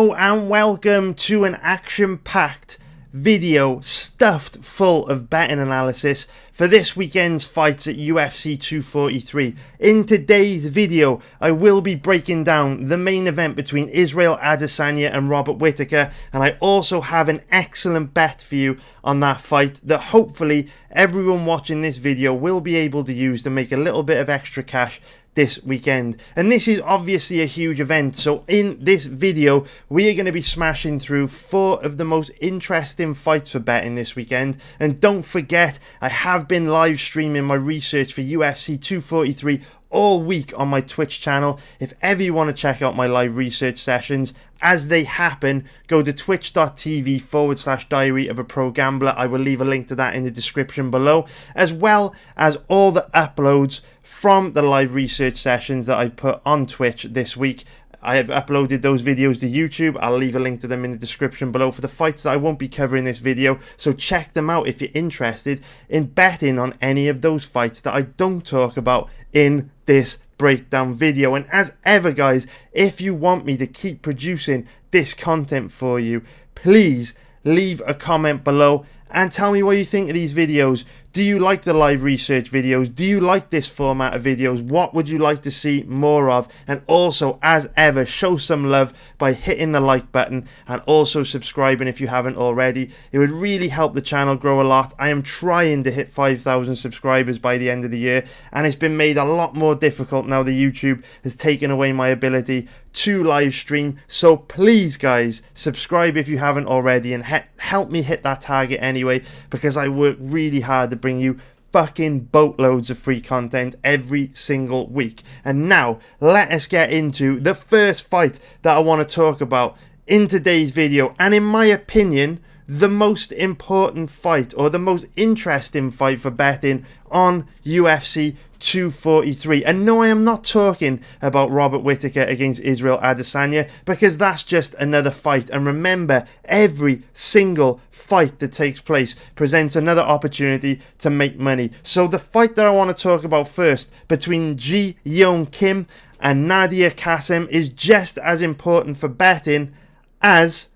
Hello and welcome to an action-packed video stuffed full of betting analysis for this weekend's fights at UFC 243. In today's video, I will be breaking down the main event between Israel Adesanya and Robert Whittaker, and I also have an excellent bet for you on that fight that hopefully everyone watching this video will be able to use to make a little bit of extra cash this weekend. And this is obviously a huge event, so in this video we are going to be smashing through 4 of the most interesting fights for betting this weekend. And don't forget, I have been live streaming my research for UFC 243 all week on my Twitch channel. If ever you want to check out my live research sessions as they happen, go to twitch.tv/diary of a pro gambler. I will leave a link to that in the description below, as well as all the uploads from the live research sessions that I've put on Twitch this week. I have uploaded those videos to YouTube. I'll leave a link to them in the description below for the fights that I won't be covering in this video, so check them out if you're interested in betting on any of those fights that I don't talk about in this breakdown video. And as ever guys, if you want me to keep producing this content for you, please leave a comment below and tell me what you think of these videos. Do you like the live research videos? Do you like this format of videos? What would you like to see more of? And also, as ever, show some love by hitting the like button and also subscribing if you haven't already. It would really help the channel grow a lot. I am trying to hit 5,000 subscribers by the end of the year, and it's been made a lot more difficult now that YouTube has taken away my ability to live stream. So please guys, subscribe if you haven't already, and help me hit that target anyway, because I work really hard to bring you fucking boatloads of free content every single week. And now let us get into the first fight that I want to talk about in today's video, and in my opinion the most important fight, or the most interesting fight for betting on UFC 243. And no, I am not talking about Robert Whittaker against Israel Adesanya, because that's just another fight. And remember, every single fight that takes place presents another opportunity to make money. So the fight that I want to talk about first, between Jumeau Kim and Nadia Kassem, is just as important for betting as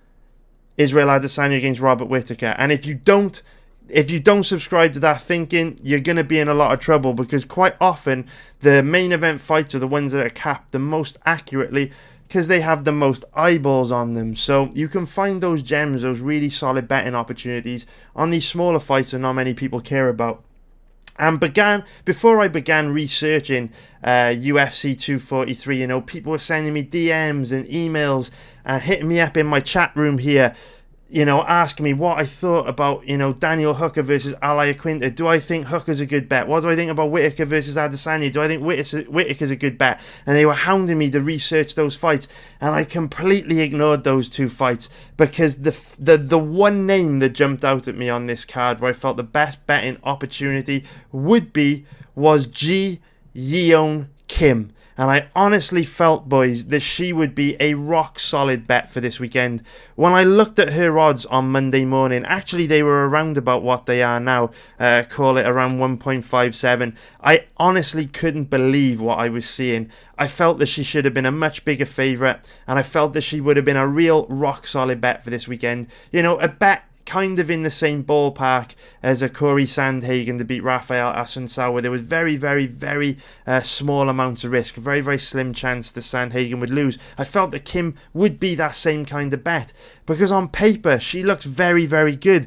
Israel Adesanya against Robert Whittaker. And if you don't subscribe to that thinking, you're going to be in a lot of trouble, because quite often the main event fights are the ones that are capped the most accurately, because they have the most eyeballs on them. So you can find those gems, those really solid betting opportunities on these smaller fights that not many people care about. And before I began researching UFC 243, people were sending me DMs and emails and hitting me up in my chat room here, asking me what I thought about, Daniel Hooker versus Iaquinta. Do I think Hooker's a good bet? What do I think about Whittaker versus Adesanya? Do I think Whittaker's a good bet? And they were hounding me to research those fights, and I completely ignored those 2 fights, because the one name that jumped out at me on this card where I felt the best betting opportunity was Jumeau Kim. And I honestly felt, boys, that she would be a rock-solid bet for this weekend. When I looked at her odds on Monday morning, actually they were around about what they are now, call it around 1.57. I honestly couldn't believe what I was seeing. I felt that she should have been a much bigger favourite, and I felt that she would have been a real rock-solid bet for this weekend. A bet kind of in the same ballpark as a Corey Sandhagen to beat Rafael Assunção, where there was very, very, very small amounts of risk, a very, very slim chance that Sandhagen would lose. I felt that Kim would be that same kind of bet, because on paper she looks very, very good.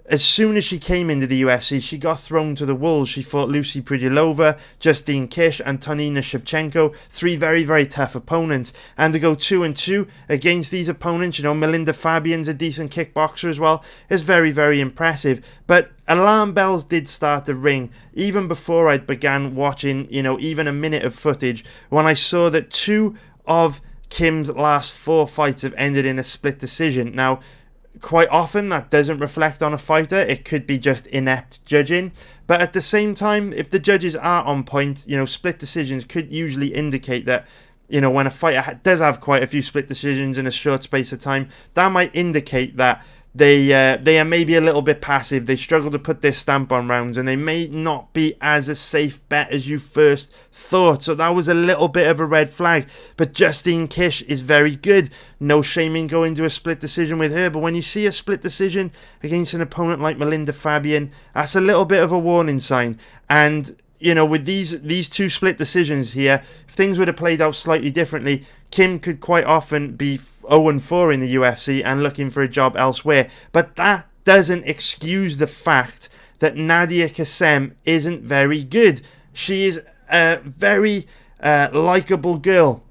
As soon as she came into the UFC, she got thrown to the wolves. She fought Lucy Pudilova, Justine Kish, and Tonina Shevchenko, 3 very, very tough opponents. And to go 2-2 against these opponents, Melinda Fabian's a decent kickboxer as well, is very, very impressive. But alarm bells did start to ring even before I began watching, even a minute of footage, when I saw that 2 of Kim's last 4 fights have ended in a split decision. Now, quite often that doesn't reflect on a fighter. It could be just inept judging, but at the same time, if the judges are on point, split decisions could usually indicate that, when a fighter does have quite a few split decisions in a short space of time, that might indicate that they are maybe a little bit passive. They struggle to put their stamp on rounds, and they may not be as a safe bet as you first thought. So that was a little bit of a red flag. But Justine Kish is very good. No shame in going to a split decision with her. But when you see a split decision against an opponent like Melinda Fabian, that's a little bit of a warning sign. And you know, with these two split decisions here, if things would have played out slightly differently, Kim could quite often be 0-4 in the UFC and looking for a job elsewhere. But that doesn't excuse the fact that Nadia Kassem isn't very good. She is a very likable girl.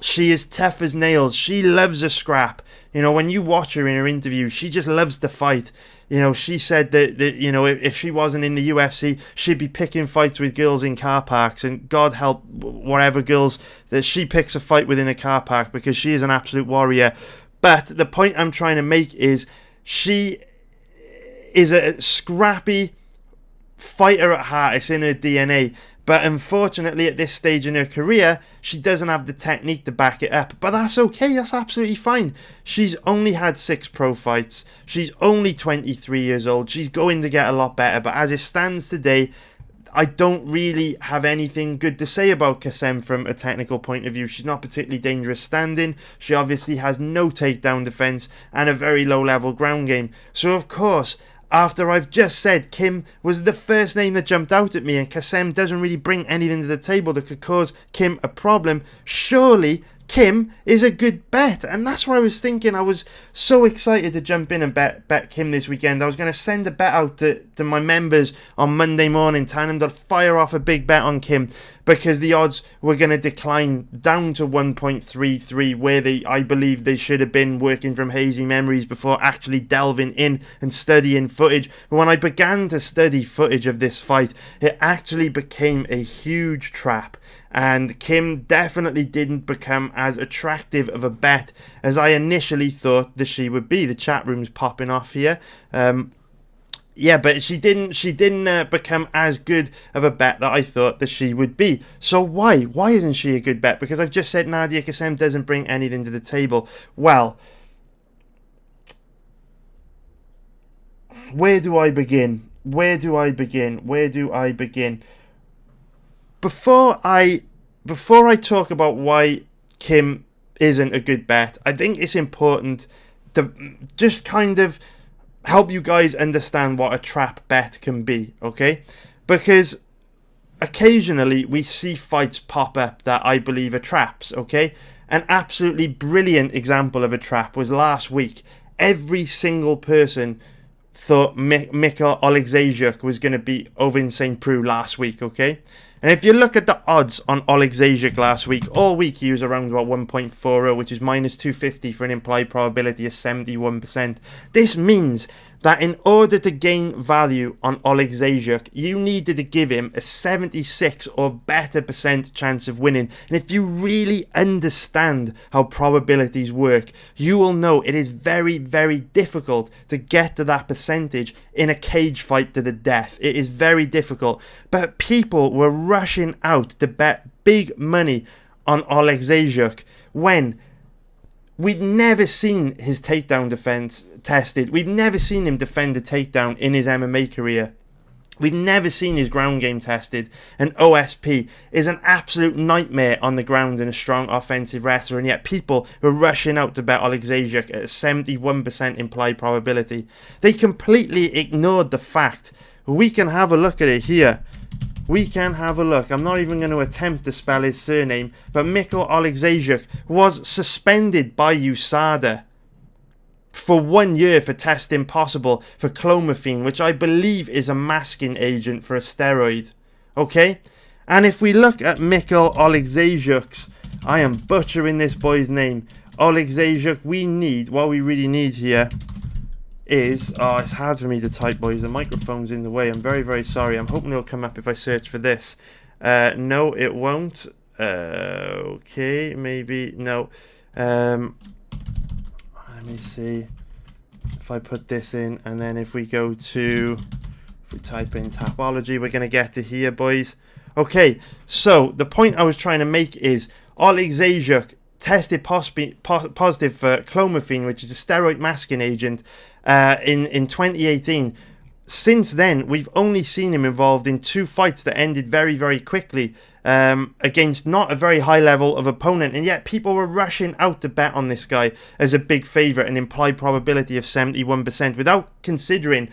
She is tough as nails. She loves a scrap. You know, when you watch her in her interview, she just loves to fight. You know, she said that you know, if she wasn't in the UFC, she'd be picking fights with girls in car parks, and God help whatever girls that she picks a fight with in a car park, because she is an absolute warrior. But the point I'm trying to make is she is a scrappy fighter at heart. It's in her DNA. But unfortunately, at this stage in her career, she doesn't have the technique to back it up. But that's okay. That's absolutely fine. She's only had 6 pro fights. She's only 23 years old. She's going to get a lot better. But as it stands today, I don't really have anything good to say about Kassem from a technical point of view. She's not particularly dangerous standing. She obviously has no takedown defense and a very low-level ground game. So, of course, after I've just said Kim was the first name that jumped out at me, and Kassem doesn't really bring anything to the table that could cause Kim a problem, surely Kim is a good bet. And that's what I was thinking. I was so excited to jump in and bet Kim this weekend. I was going to send a bet out to my members on Monday morning, telling them to fire off a big bet on Kim, because the odds were going to decline down to 1.33, where I believe they should have been, working from hazy memories before actually delving in and studying footage. But when I began to study footage of this fight, it actually became a huge trap. And Kim definitely didn't become as attractive of a bet as I initially thought that she would be. The chat room's popping off here. Yeah, but she didn't become as good of a bet that I thought that she would be. So why? Why isn't she a good bet? Because I've just said Nadia Kassem doesn't bring anything to the table. Well, where do I begin? Where do I begin? Before I talk about why Kim isn't a good bet, I think it's important to just kind of help you guys understand what a trap bet can be, okay? Because occasionally we see fights pop up that I believe are traps, okay? An absolutely brilliant example of a trap was last week. Every single person thought Mikhail Oleksiejczuk was going to beat Ovin St. Preux last week, okay? And if you look at the odds on Oleksiejczuk last week, all week he was around about 1.40, which is minus 250 for an implied probability of 71%. This means that in order to gain value on Oleksiejczuk, you needed to give him a 76 or better % chance of winning. And if you really understand how probabilities work, you will know it is very, very difficult to get to that percentage in a cage fight to the death. It is very difficult. But people were rushing out to bet big money on Oleksiejczuk when we'd never seen his takedown defense tested. We've never seen him defend a takedown in his MMA career. We've never seen his ground game tested. And OSP is an absolute nightmare on the ground and a strong offensive wrestler. And yet people were rushing out to bet Oleksiejczuk at a 71% implied probability. They completely ignored the fact. We can have a look at it here. We can have a look. I'm not even going to attempt to spell his surname, but Mikhail Oleksiejczuk was suspended by USADA for 1 year for testing possible for clomiphene, which I believe is a masking agent for a steroid. Okay? And if we look at Mikhail Oleksiejczuk's, I am butchering this boy's name, Oleksiejczuk, what we really need here is, it's hard for me to type, boys, the microphone's in the way. I'm very, very sorry. I'm hoping it'll come up if I search for this. No, it won't. Okay, maybe, no. Let me see if I put this in, and then if we type in Tapology, we're going to get to here, boys. Okay, so the point I was trying to make is Oleksiejczuk tested positive for clomiphene, which is a steroid masking agent, in 2018. Since then, we've only seen him involved in 2 fights that ended very, very quickly against not a very high level of opponent, and yet people were rushing out to bet on this guy as a big favourite, an implied probability of 71%, without considering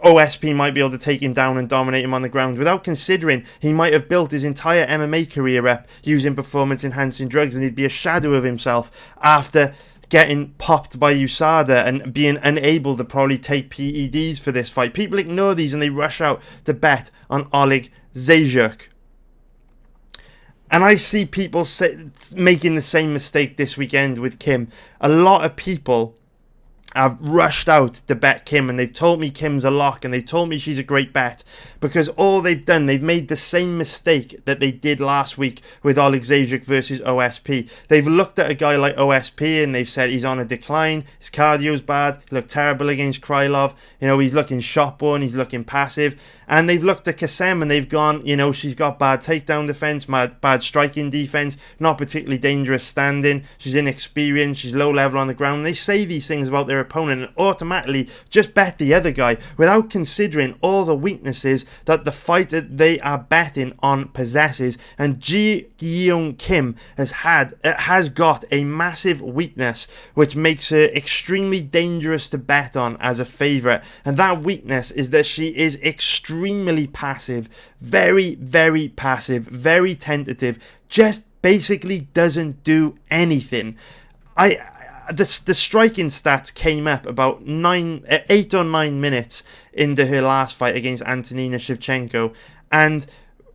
OSP might be able to take him down and dominate him on the ground, without considering he might have built his entire MMA career up using performance-enhancing drugs, and he'd be a shadow of himself after getting popped by USADA and being unable to probably take PEDs for this fight. People ignore these and they rush out to bet on Oleg Zajuk. And I see people making the same mistake this weekend with Kim. A lot of people have rushed out to bet Kim, and they've told me Kim's a lock, and they've told me she's a great bet, because all they've done, they've made the same mistake that they did last week with Oleg Zajuk versus OSP. They've looked at a guy like OSP and they've said he's on a decline, his cardio's bad, he looked terrible against Krylov, he's looking shot-born, he's looking passive, and they've looked at Kassem and they've gone, she's got bad takedown defense, bad striking defense, not particularly dangerous standing, she's inexperienced, she's low level on the ground. They say these things about their opponent and automatically just bet the other guy without considering all the weaknesses that the fighter they are betting on possesses. And Ji Yeon Kim has got a massive weakness which makes her extremely dangerous to bet on as a favourite, and that weakness is that she is extremely passive, very, very passive, very tentative, just basically doesn't do anything. The striking stats came up about 8 or 9 minutes into her last fight against Antonina Shevchenko, and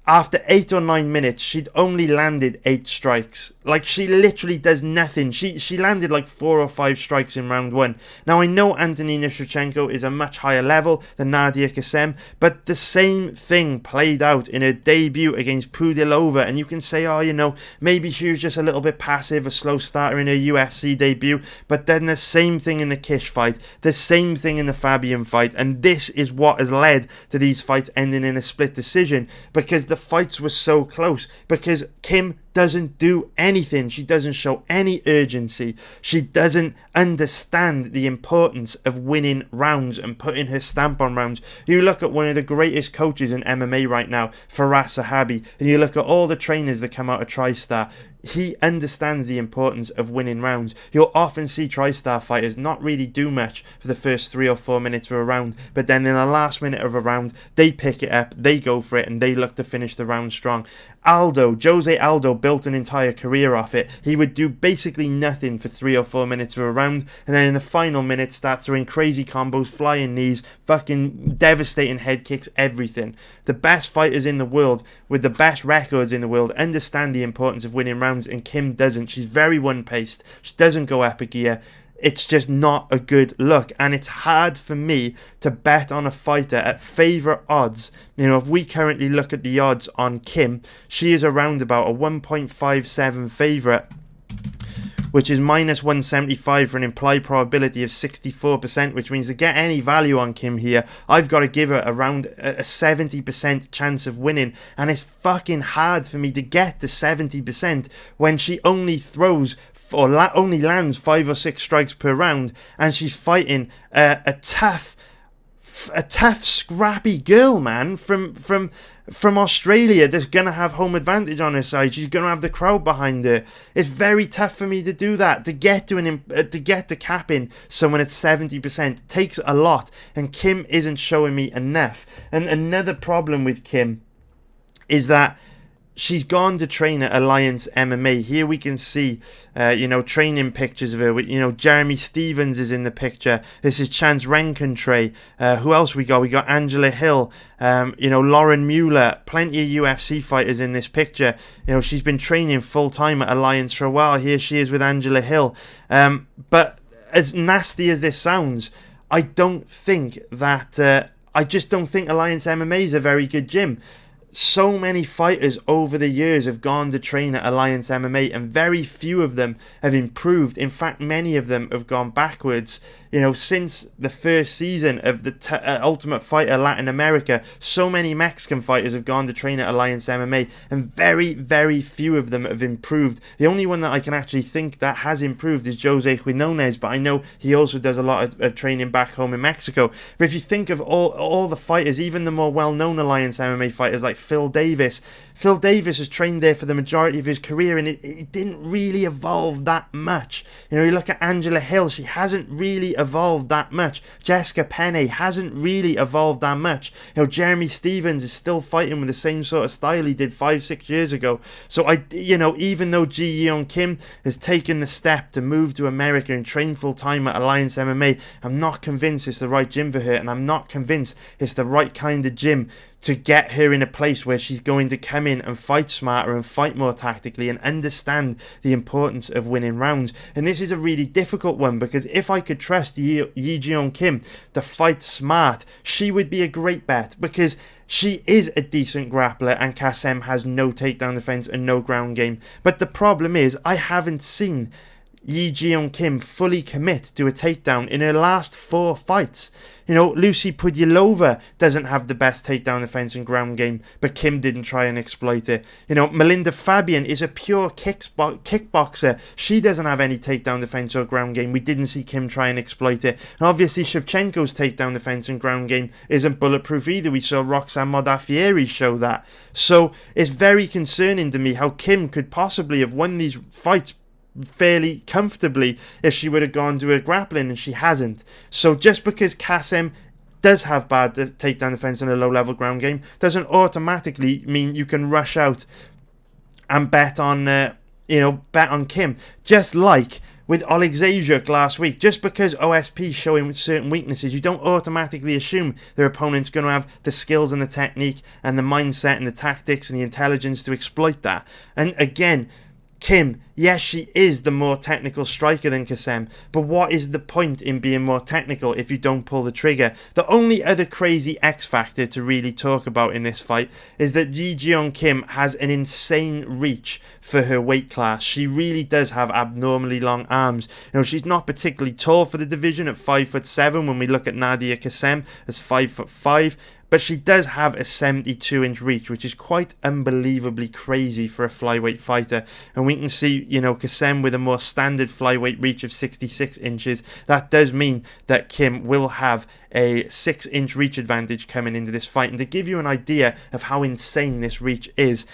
after 8 or 9 minutes, she'd only landed 8 strikes. Like, she literally does nothing. She landed like 4 or 5 strikes in round 1. Now, I know Antonina Shevchenko is a much higher level than Nadia Kassem, but the same thing played out in her debut against Pudilova, and you can say, maybe she was just a little bit passive, a slow starter in her UFC debut, but then the same thing in the Kish fight, the same thing in the Fabian fight, and this is what has led to these fights ending in a split decision, because the fights were so close, because Kim doesn't do anything. She doesn't show any urgency. She doesn't understand the importance of winning rounds and putting her stamp on rounds. You look at one of the greatest coaches in MMA right now, Faraz Sahabi, and you look at all the trainers that come out of TriStar. He understands the importance of winning rounds. You'll often see TriStar fighters not really do much for the first 3 or 4 minutes of a round, but then in the last minute of a round, they pick it up, they go for it, and they look to finish the round strong. Jose Aldo built an entire career off it. He would do basically nothing for 3 or 4 minutes of a round, and then in the final minute start throwing crazy combos, flying knees, fucking devastating head kicks, everything. The best fighters in the world, with the best records in the world, understand the importance of winning rounds, and Kim doesn't. She's very one-paced. She doesn't go up a gear. It's just not a good look, and it's hard for me to bet on a fighter at favourite odds. If we currently look at the odds on Kim, she is around about a 1.57 favourite, which is minus 175 for an implied probability of 64%, which means to get any value on Kim here, I've got to give her around a 70% chance of winning, and it's fucking hard for me to get the 70% when she only throws only lands 5 or 6 strikes per round, and she's fighting a tough, scrappy girl, man, from Australia that's gonna have home advantage on her side. She's gonna have the crowd behind her. It's very tough for me to do that. To get to capping someone at 70% takes a lot, and Kim isn't showing me enough. And another problem with Kim is that she's gone to train at Alliance MMA. Here we can see, training pictures of her. Jeremy Stevens is in the picture. This is Chance Rencontre. Who else we got? We got Angela Hill. Lauren Mueller. Plenty of UFC fighters in this picture. She's been training full time at Alliance for a while. Here she is with Angela Hill. But as nasty as this sounds, I just don't think Alliance MMA is a very good gym. so many fighters over the years have gone to train at Alliance MMA, and very few of them have improved. In fact, many of them have gone backwards. Since the first season of the Ultimate Fighter Latin America, so many Mexican fighters have gone to train at Alliance MMA, and very, very few of them have improved. The only one that I can actually think that has improved is Jose Quinones, but I know he also does a lot of training back home in Mexico. But if you think of all the fighters, even the more well-known Alliance MMA fighters like Phil Davis has trained there for the majority of his career, and it didn't really evolve that much. You look at Angela Hill, she hasn't really evolved that much. Jessica Penne hasn't really evolved that much. Jeremy Stevens is still fighting with the same sort of style he did 5-6 years ago. So even though Ji Yeon Kim has taken the step to move to America and train full time at Alliance MMA, I'm not convinced it's the right gym for her, and I'm not convinced it's the right kind of gym to get her in a place where she's going to come in and fight smarter and fight more tactically and understand the importance of winning rounds. And this is a really difficult one, because if I could trust Yi Jeon Kim to fight smart, she would be a great bet, because she is a decent grappler and Kassem has no takedown defense and no ground game. But the problem is, I haven't seen Yi Jeon Kim fully commit to a takedown in her last 4 fights. Lucy Pudilova doesn't have the best takedown defense and ground game, but Kim didn't try and exploit it. Melinda Fabian is a pure kickboxer. She doesn't have any takedown defense or ground game. We didn't see Kim try and exploit it. And obviously Shevchenko's takedown defense and ground game isn't bulletproof either. We saw Roxanne Modafferi show that. So it's very concerning to me how Kim could possibly have won these fights fairly comfortably if she would have gone to her grappling, and she hasn't. So just because Kassem does have bad takedown defense and a low level ground game doesn't automatically mean you can rush out and bet on Kim. Just like with Oleg Zajuk last week, just because OSP showing certain weaknesses, you don't automatically assume their opponent's going to have the skills and the technique and the mindset and the tactics and the intelligence to exploit that. And again, Kim, yes, she is the more technical striker than Kassem, but what is the point in being more technical if you don't pull the trigger? The only other crazy X factor to really talk about in this fight is that Ji Jeon Kim has an insane reach for her weight class. She really does have abnormally long arms. She's not particularly tall for the division at 5'7" when we look at Nadia Kassem as 5'5", but she does have a 72-inch reach, which is quite unbelievably crazy for a flyweight fighter. And we can see, Kassem with a more standard flyweight reach of 66 inches. That does mean that Kim will have a 6-inch reach advantage coming into this fight. And to give you an idea of how insane this reach is,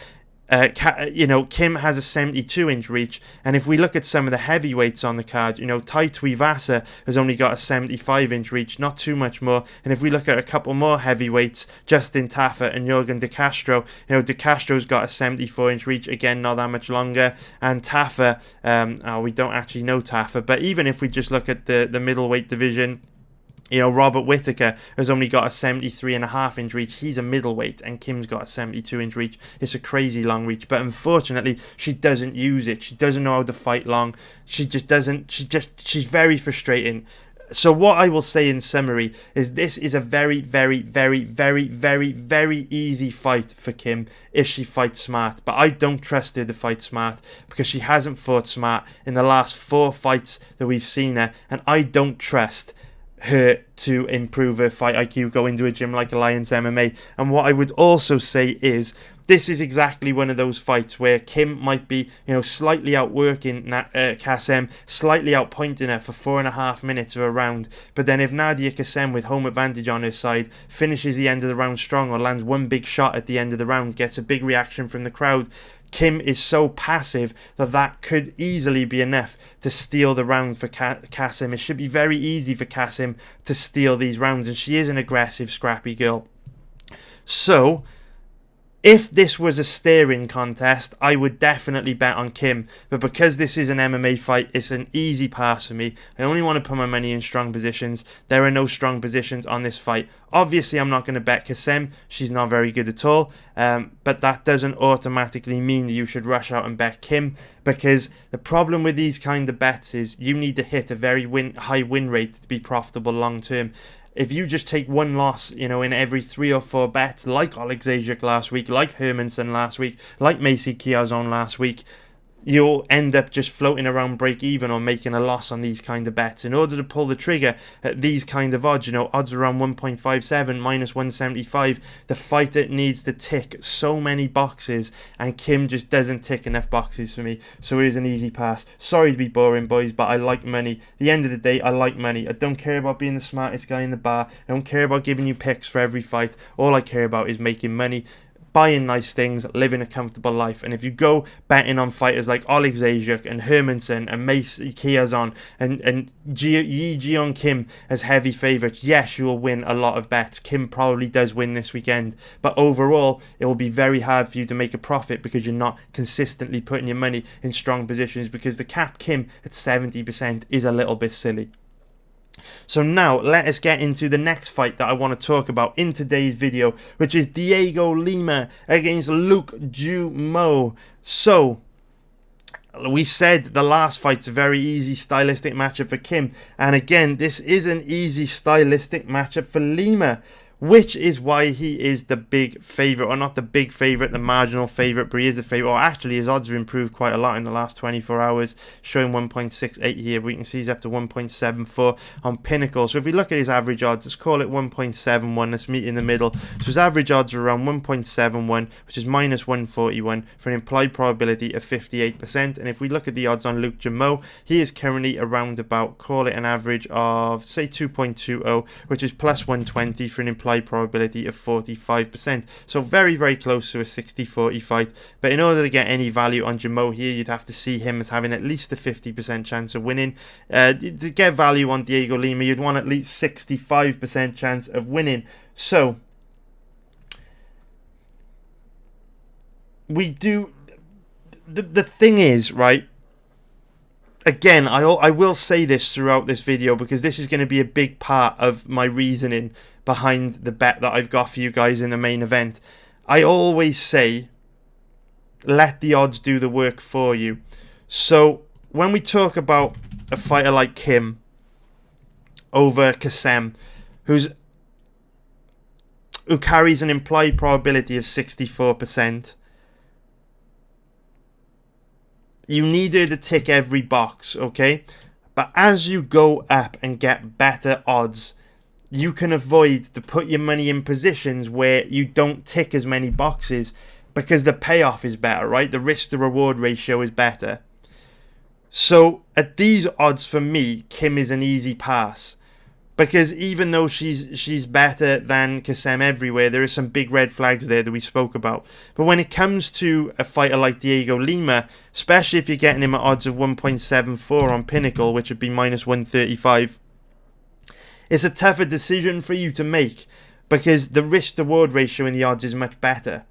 Kim has a 72-inch reach, and if we look at some of the heavyweights on the card, Tai Tuivasa has only got a 75-inch reach, not too much more. And if we look at a couple more heavyweights, Justin Tafa and Jorgen De Castro, De Castro's got a 74-inch reach, again, not that much longer. And Tafa, we don't actually know Tafa, but even if we just look at the middleweight division, Robert Whittaker has only got a 73.5-inch reach. He's a middleweight, and Kim's got a 72-inch reach. It's a crazy long reach, but unfortunately, she doesn't use it. She doesn't know how to fight long. She just doesn't. She's very frustrating. So what I will say in summary is this is a very, very, very, very, very, very easy fight for Kim if she fights smart. But I don't trust her to fight smart because she hasn't fought smart in the last 4 fights that we've seen her, and I don't trust her to improve her fight IQ, go into a gym like Alliance MMA. And what I would also say is this is exactly one of those fights where Kim might be, slightly outworking Kassem, slightly outpointing her for 4.5 minutes of a round. But then if Nadia Kassem, with home advantage on her side, finishes the end of the round strong or lands one big shot at the end of the round, gets a big reaction from the crowd, Kim is so passive that could easily be enough to steal the round for Kassem. It should be very easy for Kassem to steal these rounds, and she is an aggressive, scrappy girl. So if this was a staring contest, I would definitely bet on Kim. But because this is an MMA fight, it's an easy pass for me. I only want to put my money in strong positions. There are no strong positions on this fight. Obviously, I'm not going to bet Kassem. She's not very good at all. But that doesn't automatically mean that you should rush out and bet Kim. Because the problem with these kind of bets is you need to hit a very high win rate to be profitable long term. if you just take one loss, you know, in every 3 or 4 bets, like Oleg Zajic last week, like Hermanson last week, like Macy Chiasson last week, you'll end up just floating around break even or making a loss on these kind of bets. In order to pull the trigger at these kind of odds, you know, odds around 1.57, minus 175, the fighter needs to tick so many boxes, and Kim just doesn't tick enough boxes for me, so it is an easy pass. Sorry to be boring, boys, but I like money. At the end of the day, I like money. I don't care about being the smartest guy in the bar. I don't care about giving you picks for every fight. All I care about is making money, buying nice things, living a comfortable life. And if you go betting on fighters like Oleg Zajic and Hermanson and Mace Chiasson and Yi Jeong Kim as heavy favourites, yes, you will win a lot of bets. Kim probably does win this weekend, but overall it will be very hard for you to make a profit because you're not consistently putting your money in strong positions, because the cap Kim at 70% is a little bit silly. So now let us get into the next fight that I want to talk about in today's video, which is Diego Lima against Luke Jumeau. So we said the last fight's a very easy stylistic matchup for Kim, and again this is an easy stylistic matchup for Lima, which is why he is the big favourite, or not the big favourite, the marginal favourite, but he is the favourite. Or actually, his odds have improved quite a lot in the last 24 hours, showing 1.68 here. We can see he's up to 1.74 on Pinnacle. So if we look at his average odds, let's call it 1.71. Let's meet in the middle. So his average odds are around 1.71, which is minus 141 for an implied probability of 58%. And if we look at the odds on Luke Jumeau, he is currently around about, call it an average of, say, 2.20, which is plus 120 for an implied probability of 45%. So very, very close to a 60-40 fight. But in order to get any value on Jumeau here, you'd have to see him as having at least a 50% chance of winning. To get value on Diego Lima, you'd want at least 65% chance of winning. So we do... The thing is, right, again, I will say this throughout this video, because this is going to be a big part of my reasoning behind the bet that I've got for you guys in the main event. I always say, let the odds do the work for you. So when we talk about a fighter like Kim over Kassem, who carries an implied probability of 64%, you need her to tick every box, okay? But as you go up and get better odds, you can avoid to put your money in positions where you don't tick as many boxes, because the payoff is better, right? The risk to reward ratio is better. So at these odds, for me, Kim is an easy pass, because even though she's better than Kassem everywhere, there are some big red flags there that we spoke about. But when it comes to a fighter like Diego Lima, especially if you're getting him at odds of 1.74 on Pinnacle, which would be minus 135, it's a tougher decision for you to make, because the risk-to-reward ratio in the odds is much better.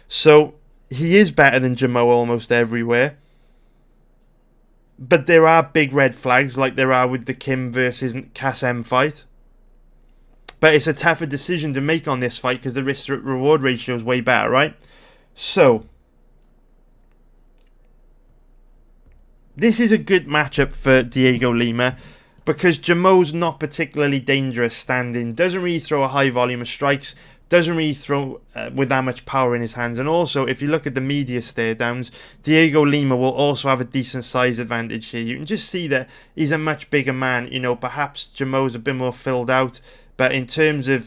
So he is better than Jumeau almost everywhere. But there are big red flags, like there are with the Kim versus Kassem fight. But it's a tougher decision to make on this fight, because the risk-to-reward ratio is way better, right? So this is a good matchup for Diego Lima, because Jumeau's not particularly dangerous standing, doesn't really throw a high volume of strikes, doesn't really throw with that much power in his hands. And also, if you look at the media stare downs, Diego Lima will also have a decent size advantage here. You can just see that he's a much bigger man. You know, perhaps Jumeau's a bit more filled out, but in terms of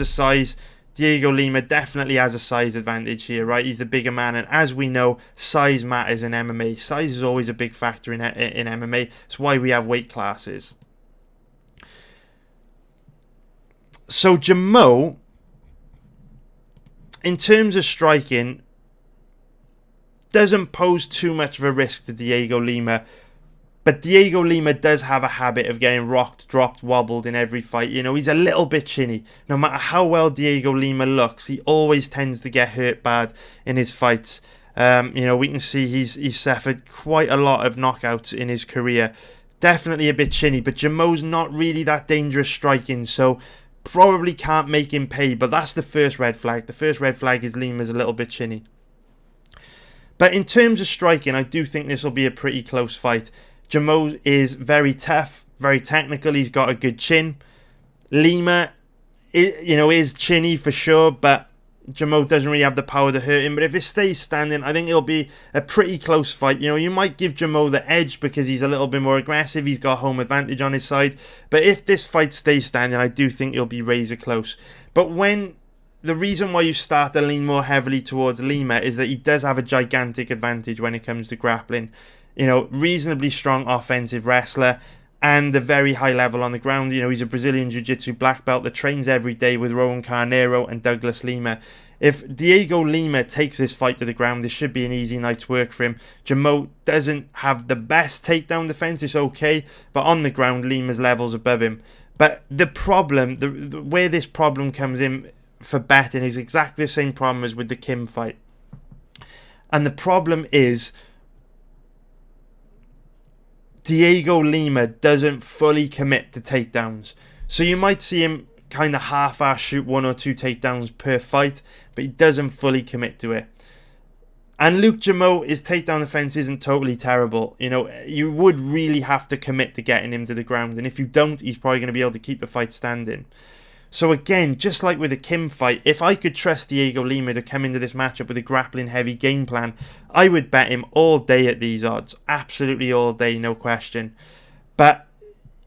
size, Diego Lima definitely has a size advantage here, right? He's the bigger man, and as we know, size matters in MMA. Size is always a big factor in MMA. It's why we have weight classes. So Jumeau, in terms of striking, doesn't pose too much of a risk to Diego Lima. But Diego Lima does have a habit of getting rocked, dropped, wobbled in every fight. You know, he's a little bit chinny. No matter how well Diego Lima looks, he always tends to get hurt bad in his fights. You know, we can see he's suffered quite a lot of knockouts in his career. Definitely a bit chinny, but Jumeau's not really that dangerous striking, so probably can't make him pay. But that's the first red flag. The first red flag is Lima's a little bit chinny. But in terms of striking, I do think this will be a pretty close fight. Jumeau is very tough, very technical. He's got a good chin. Lima, is chinny for sure, but Jumeau doesn't really have the power to hurt him. But if it stays standing, I think it'll be a pretty close fight. You might give Jumeau the edge because he's a little bit more aggressive. He's got home advantage on his side. But if this fight stays standing, I do think it'll be razor close. But the reason why you start to lean more heavily towards Lima is that he does have a gigantic advantage when it comes to grappling. Reasonably strong offensive wrestler and a very high level on the ground. He's a Brazilian Jiu-Jitsu black belt that trains every day with Rowan Carneiro and Douglas Lima. If Diego Lima takes this fight to the ground, this should be an easy night's work for him. Jumeau doesn't have the best takedown defense, it's okay, but on the ground, Lima's levels above him. But the problem, where this problem comes in for betting is exactly the same problem as with the Kim fight. And the problem is Diego Lima doesn't fully commit to takedowns. So you might see him kind of half-ass shoot 1 or 2 takedowns per fight, but he doesn't fully commit to it. And Luke Jumeau, his takedown defense isn't totally terrible. You would really have to commit to getting him to the ground, and if you don't, he's probably going to be able to keep the fight standing. So again, just like with the Kim fight, if I could trust Diego Lima to come into this matchup with a grappling heavy game plan, I would bet him all day at these odds. Absolutely all day, no question. But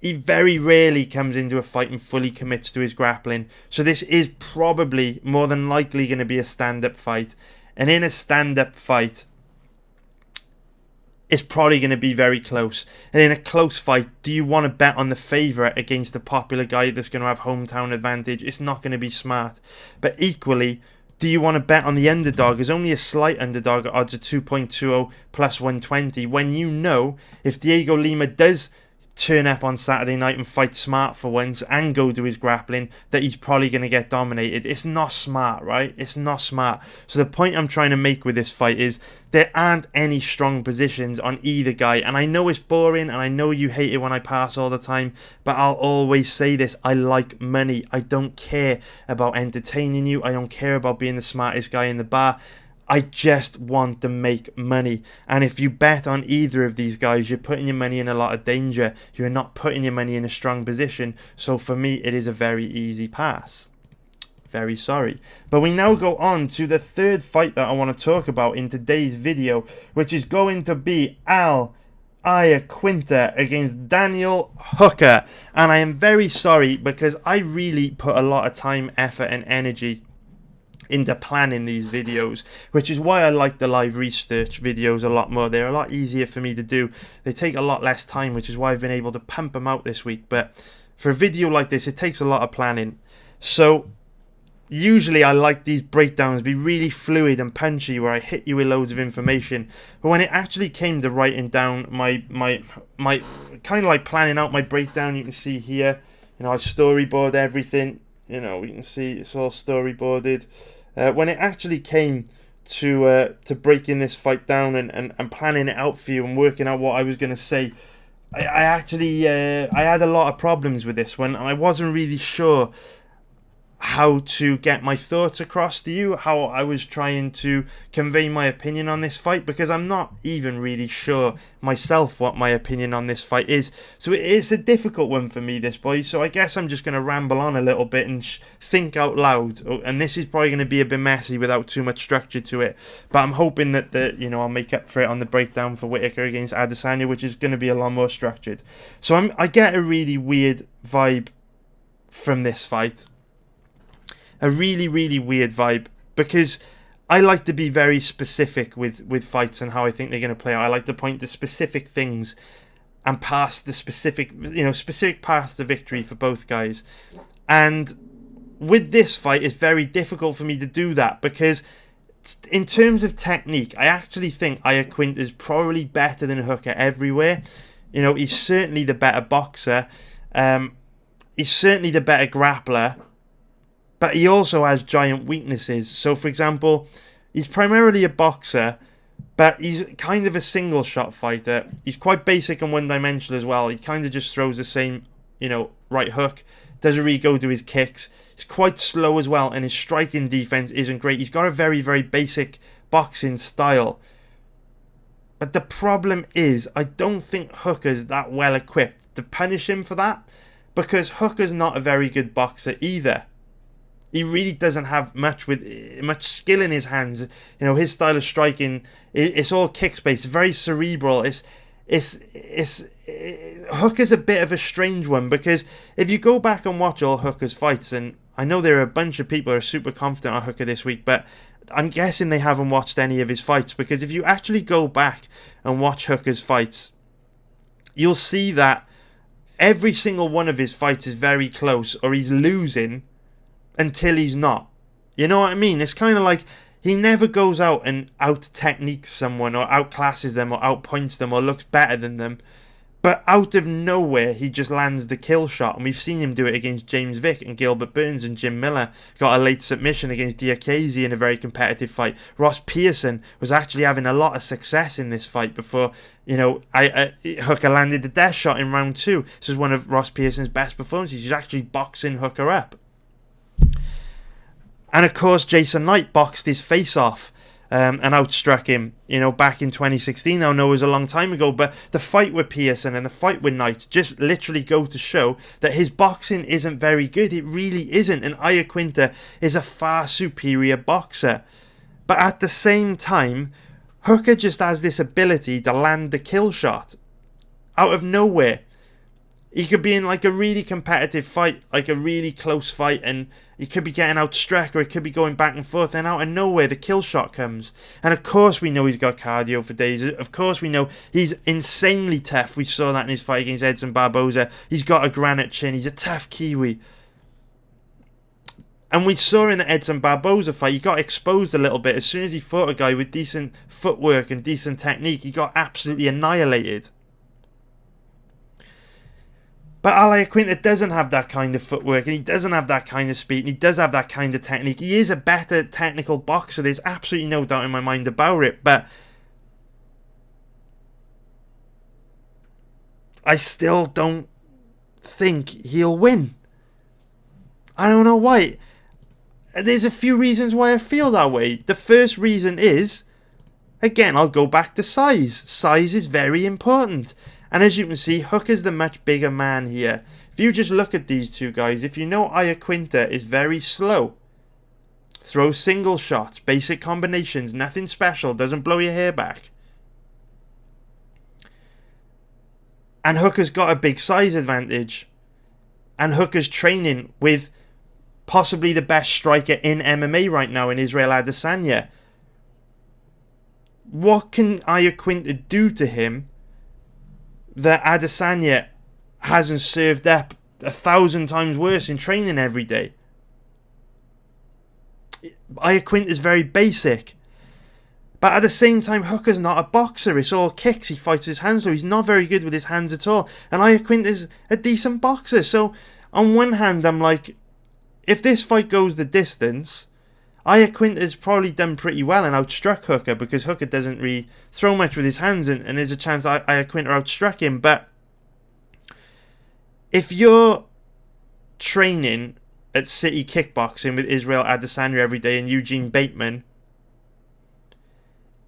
he very rarely comes into a fight and fully commits to his grappling. So this is probably more than likely going to be a stand-up fight. And in a stand-up fight, it's probably going to be very close. And in a close fight, do you want to bet on the favourite against the popular guy that's going to have hometown advantage? It's not going to be smart. But equally, do you want to bet on the underdog? There's only a slight underdog at odds of 2.20 plus 120 when you know if Diego Lima does turn up on Saturday night and fight smart for once and go to his grappling, that he's probably going to get dominated. It's not smart, right? It's not smart. So the point I'm trying to make with this fight is there aren't any strong positions on either guy. And I know it's boring and I know you hate it when I pass all the time, but I'll always say this. I like money. I don't care about entertaining you. I don't care about being the smartest guy in the bar. I just want to make money. And if you bet on either of these guys, you're putting your money in a lot of danger. You're not putting your money in a strong position. So for me, it is a very easy pass. Very sorry. But we now go on to the third fight that I want to talk about in today's video, which is going to be Iaquinta against Daniel Hooker. And I am very sorry because I really put a lot of time, effort and energy into planning these videos, which is why I like the live research videos a lot more. They're a lot easier for me to do. They take a lot less time, which is why I've been able to pump them out this week. But for a video like this, it takes a lot of planning. So usually I like these breakdowns be really fluid and punchy where I hit you with loads of information. But when it actually came to writing down my kind of like planning out my breakdown, you can see here, I've storyboarded everything. You can see it's all storyboarded. When it actually came to breaking this fight down and planning it out for you and working out what I was going to say, I actually I had a lot of problems with this one. I wasn't really sure how to get my thoughts across to you, how I was trying to convey my opinion on this fight, because I'm not even really sure myself what my opinion on this fight is. So it is a difficult one for me, this boy. So I guess I'm just going to ramble on a little bit and think out loud. And this is probably going to be a bit messy without too much structure to it. But I'm hoping that I'll make up for it on the breakdown for Whittaker against Adesanya, which is going to be a lot more structured. So I get a really weird vibe from this fight. A really, really weird vibe, because I like to be very specific with fights and how I think they're going to play out. I like to point to specific things and pass the specific paths to victory for both guys. And with this fight, it's very difficult for me to do that, because in terms of technique, I actually think Iaquinta is probably better than Hooker everywhere. He's certainly the better boxer. He's certainly the better grappler. But he also has giant weaknesses. So, for example, he's primarily a boxer, but he's kind of a single shot fighter. He's quite basic and one-dimensional as well. He kind of just throws the same, right hook. Doesn't really go to his kicks. He's quite slow as well, and his striking defense isn't great. He's got a very, very basic boxing style. But the problem is, I don't think Hooker's that well equipped to punish him for that. because Hooker's not a very good boxer either. He really doesn't have much skill in his hands. You know, his style of striking, it's all kick space, very cerebral. Hooker's a bit of a strange one, because if you go back and watch all Hooker's fights, and I know there are a bunch of people who are super confident on Hooker this week, but I'm guessing they haven't watched any of his fights, because if you actually go back and watch Hooker's fights, you'll see that every single one of his fights is very close, or he's losing until he's not. You know what I mean? It's kind of like he never goes out and out-techniques someone, or outclasses them, or outpoints them, or looks better than them. But out of nowhere, he just lands the kill shot. And we've seen him do it against James Vick and Gilbert Burns and Jim Miller. Got a late submission against Iaquinta in a very competitive fight. Ross Pearson was actually having a lot of success in this fight before, you know, Hooker landed the death shot in round 2. This was one of Ross Pearson's best performances. He's actually boxing Hooker up. And of course, Jason Knight boxed his face off and outstruck him, you know, back in 2016. I know it was a long time ago, but the fight with Pearson and the fight with Knight just literally go to show that his boxing isn't very good. It really isn't. And Iaquinta is a far superior boxer. But at the same time, Hooker just has this ability to land the kill shot out of nowhere. He could be in like a really competitive fight, like a really close fight, and he could be getting outstruck, or it could be going back and forth, and out of nowhere the kill shot comes. And of course we know he's got cardio for days. Of course we know he's insanely tough. We saw that in his fight against Edson Barboza. He's got a granite chin. He's a tough Kiwi. And we saw in the Edson Barboza fight, he got exposed a little bit. As soon as he fought a guy with decent footwork and decent technique, he got absolutely annihilated. But Iaquinta doesn't have that kind of footwork, and he doesn't have that kind of speed, and he does have that kind of technique. He is a better technical boxer. There's absolutely no doubt in my mind about it. But I still don't think he'll win. I don't know why. There's a few reasons why I feel that way. The first reason is, again, I'll go back to size. Size is very important. And as you can see, Hooker's the much bigger man here. If you just look at these two guys, if you know Iaquinta is very slow, throws single shots, basic combinations, nothing special, doesn't blow your hair back. And Hooker's got a big size advantage. And Hooker's training with possibly the best striker in MMA right now in Israel Adesanya. What can Iaquinta do to him that Adesanya hasn't served up 1,000 times worse in training every day? Iaquinta is very basic. But at the same time, Hooker's not a boxer. It's all kicks. He fights his hands low. He's not very good with his hands at all. And Iaquinta is a decent boxer. So on one hand, I'm like, if this fight goes the distance, Iaquinta has probably done pretty well and outstruck Hooker, because Hooker doesn't really throw much with his hands, and there's a chance Iaquinta outstruck him. But if you're training at City Kickboxing with Israel Adesanya every day and Eugene Bateman,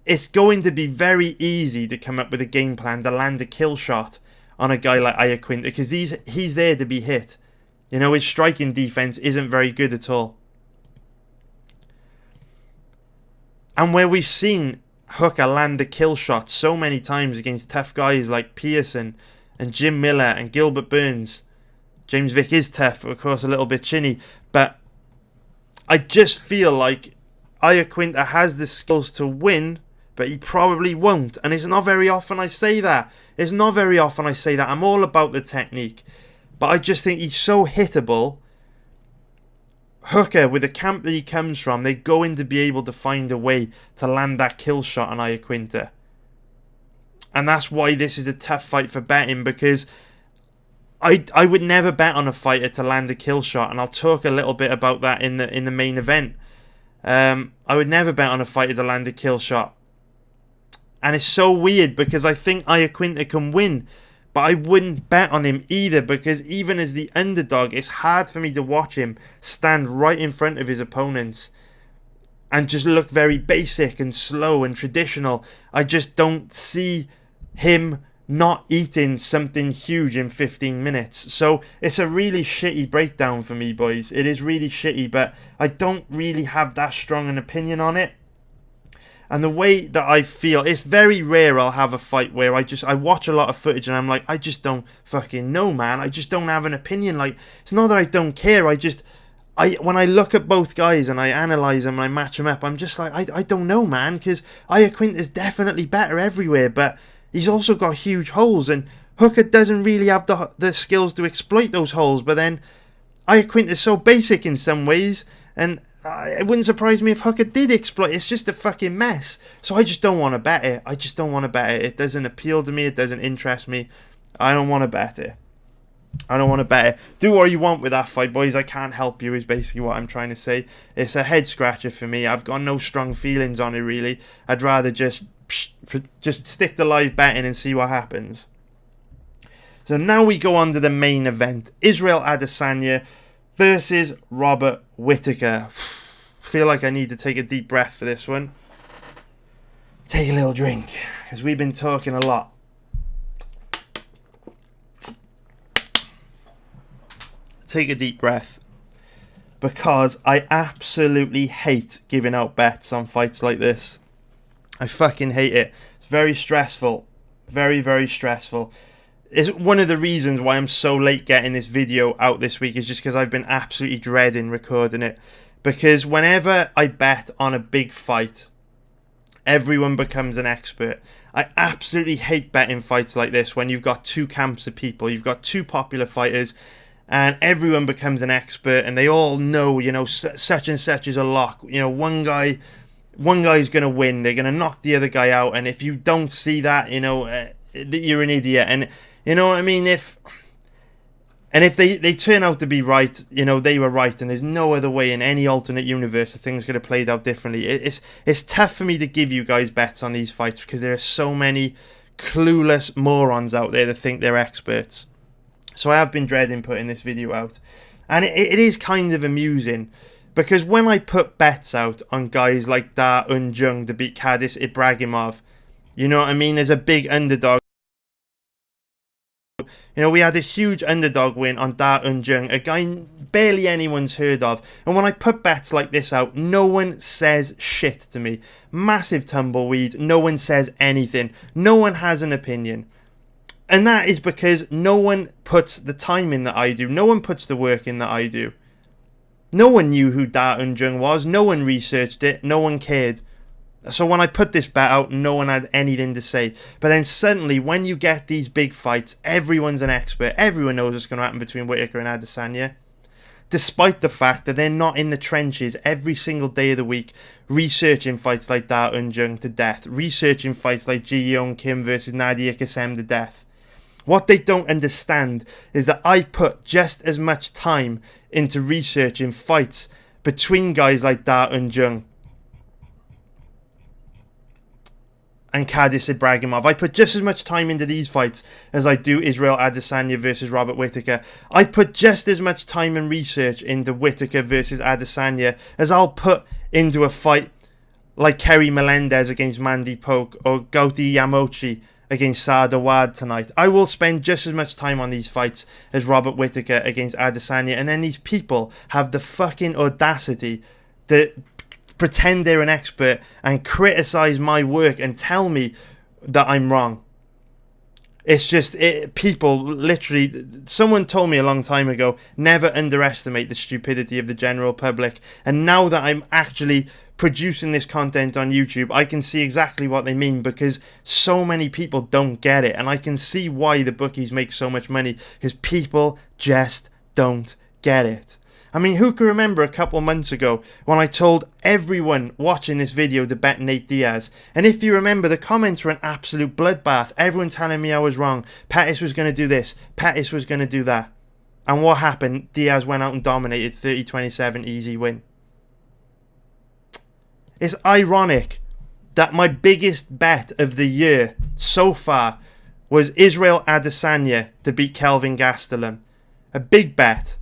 it's going to be very easy to come up with a game plan to land a kill shot on a guy like Iaquinta, because he's there to be hit. You know, his striking defense isn't very good at all. And where we've seen Hooker land the kill shot so many times against tough guys like Pearson and Jim Miller and Gilbert Burns. James Vick is tough, but of course a little bit chinny. But I just feel like Iaquinta has the skills to win, but he probably won't. And it's not very often I say that. I'm all about the technique. But I just think he's so hittable. Hooker, with the camp that he comes from, they're going to be able to find a way to land that kill shot on Iaquinta. And that's why this is a tough fight for betting, because I would never bet on a fighter to land a kill shot, and I'll talk a little bit about that in the main event. I would never bet on a fighter to land a kill shot. And it's so weird, because I think Iaquinta can win, but I wouldn't bet on him either, because even as the underdog, it's hard for me to watch him stand right in front of his opponents and just look very basic and slow and traditional. I just don't see him not eating something huge in 15 minutes. So it's a really shitty breakdown for me, boys. It is really shitty, but I don't really have that strong an opinion on it. And the way that I feel, it's very rare I'll have a fight where I watch a lot of footage and I'm like, I just don't fucking know, man. I just don't have an opinion. Like, it's not that I don't care. When I look at both guys and I analyze them and I match them up, I'm just like, I don't know, man, because Iaquinta is definitely better everywhere, but he's also got huge holes, and Hooker doesn't really have the skills to exploit those holes. But then Iaquinta is so basic in some ways, and it wouldn't surprise me if Hooker did exploit. It's just a fucking mess. So I just don't want to bet it. I just don't want to bet it. It doesn't appeal to me. It doesn't interest me. I don't want to bet it. I don't want to bet it. Do what you want with that fight, boys. I can't help you is basically what I'm trying to say. It's a head scratcher for me. I've got no strong feelings on it, really. I'd rather just stick to live betting and see what happens. So now we go on to the main event. Israel Adesanya versus Robert Whittaker. Feel like I need to take a deep breath for this one. Take a little drink, because we've been talking a lot. Take a deep breath, because I absolutely hate giving out bets on fights like this. I fucking hate it. It's very stressful. Very, very stressful. It's one of the reasons why I'm so late getting this video out this week, is just because I've been absolutely dreading recording it. Because whenever I bet on a big fight, everyone becomes an expert. I absolutely hate betting fights like this when you've got two camps of people. You've got two popular fighters and everyone becomes an expert and they all know, you know, such and such is a lock. You know, one guy's going to win. They're going to knock the other guy out. And if you don't see that, you know, you're an idiot. And you know what I mean? If they turn out to be right, you know, they were right, and there's no other way in any alternate universe that things could have played out differently. It's tough for me to give you guys bets on these fights because there are so many clueless morons out there that think they're experts. So I have been dreading putting this video out. And it is kind of amusing, because when I put bets out on guys like Da Un-jung to beat Khadis Ibragimov, you know what I mean? There's a big underdog. You know, we had a huge underdog win on Da Un-jung, a guy barely anyone's heard of. And when I put bets like this out, no one says shit to me. Massive tumbleweed. No one says anything. No one has an opinion. And that is because no one puts the time in that I do. No one puts the work in that I do. No one knew who Da Un-jung was. No one researched it. No one cared. So when I put this bet out, no one had anything to say. But then suddenly, when you get these big fights, everyone's an expert. Everyone knows what's going to happen between Whittaker and Adesanya. Despite the fact that they're not in the trenches every single day of the week, researching fights like Da Un-jung to death. Researching fights like Ji Yeon Kim versus Nadia Kassem to death. What they don't understand is that I put just as much time into researching fights between guys like Da Un-jung and Khadis Ibragimov. I put just as much time into these fights as I do Israel Adesanya versus Robert Whittaker. I put just as much time and research into Whittaker versus Adesanya as I'll put into a fight like Kerry Melendez against Mandy Poke or Gauti Yamochi against Saad Awad tonight. I will spend just as much time on these fights as Robert Whittaker against Adesanya, and then these people have the fucking audacity to pretend they're an expert and criticize my work and tell me that I'm wrong. It's just, people literally, someone told me a long time ago, never underestimate the stupidity of the general public. And now that I'm actually producing this content on YouTube, I can see exactly what they mean, because so many people don't get it. And I can see why the bookies make so much money, because people just don't get it. I mean, who can remember a couple months ago when I told everyone watching this video to bet Nate Diaz? And if you remember, the comments were an absolute bloodbath. Everyone telling me I was wrong. Pettis was going to do this. Pettis was going to do that. And what happened? Diaz went out and dominated 30-27, easy win. It's ironic that my biggest bet of the year so far was Israel Adesanya to beat Kelvin Gastelum. A big bet.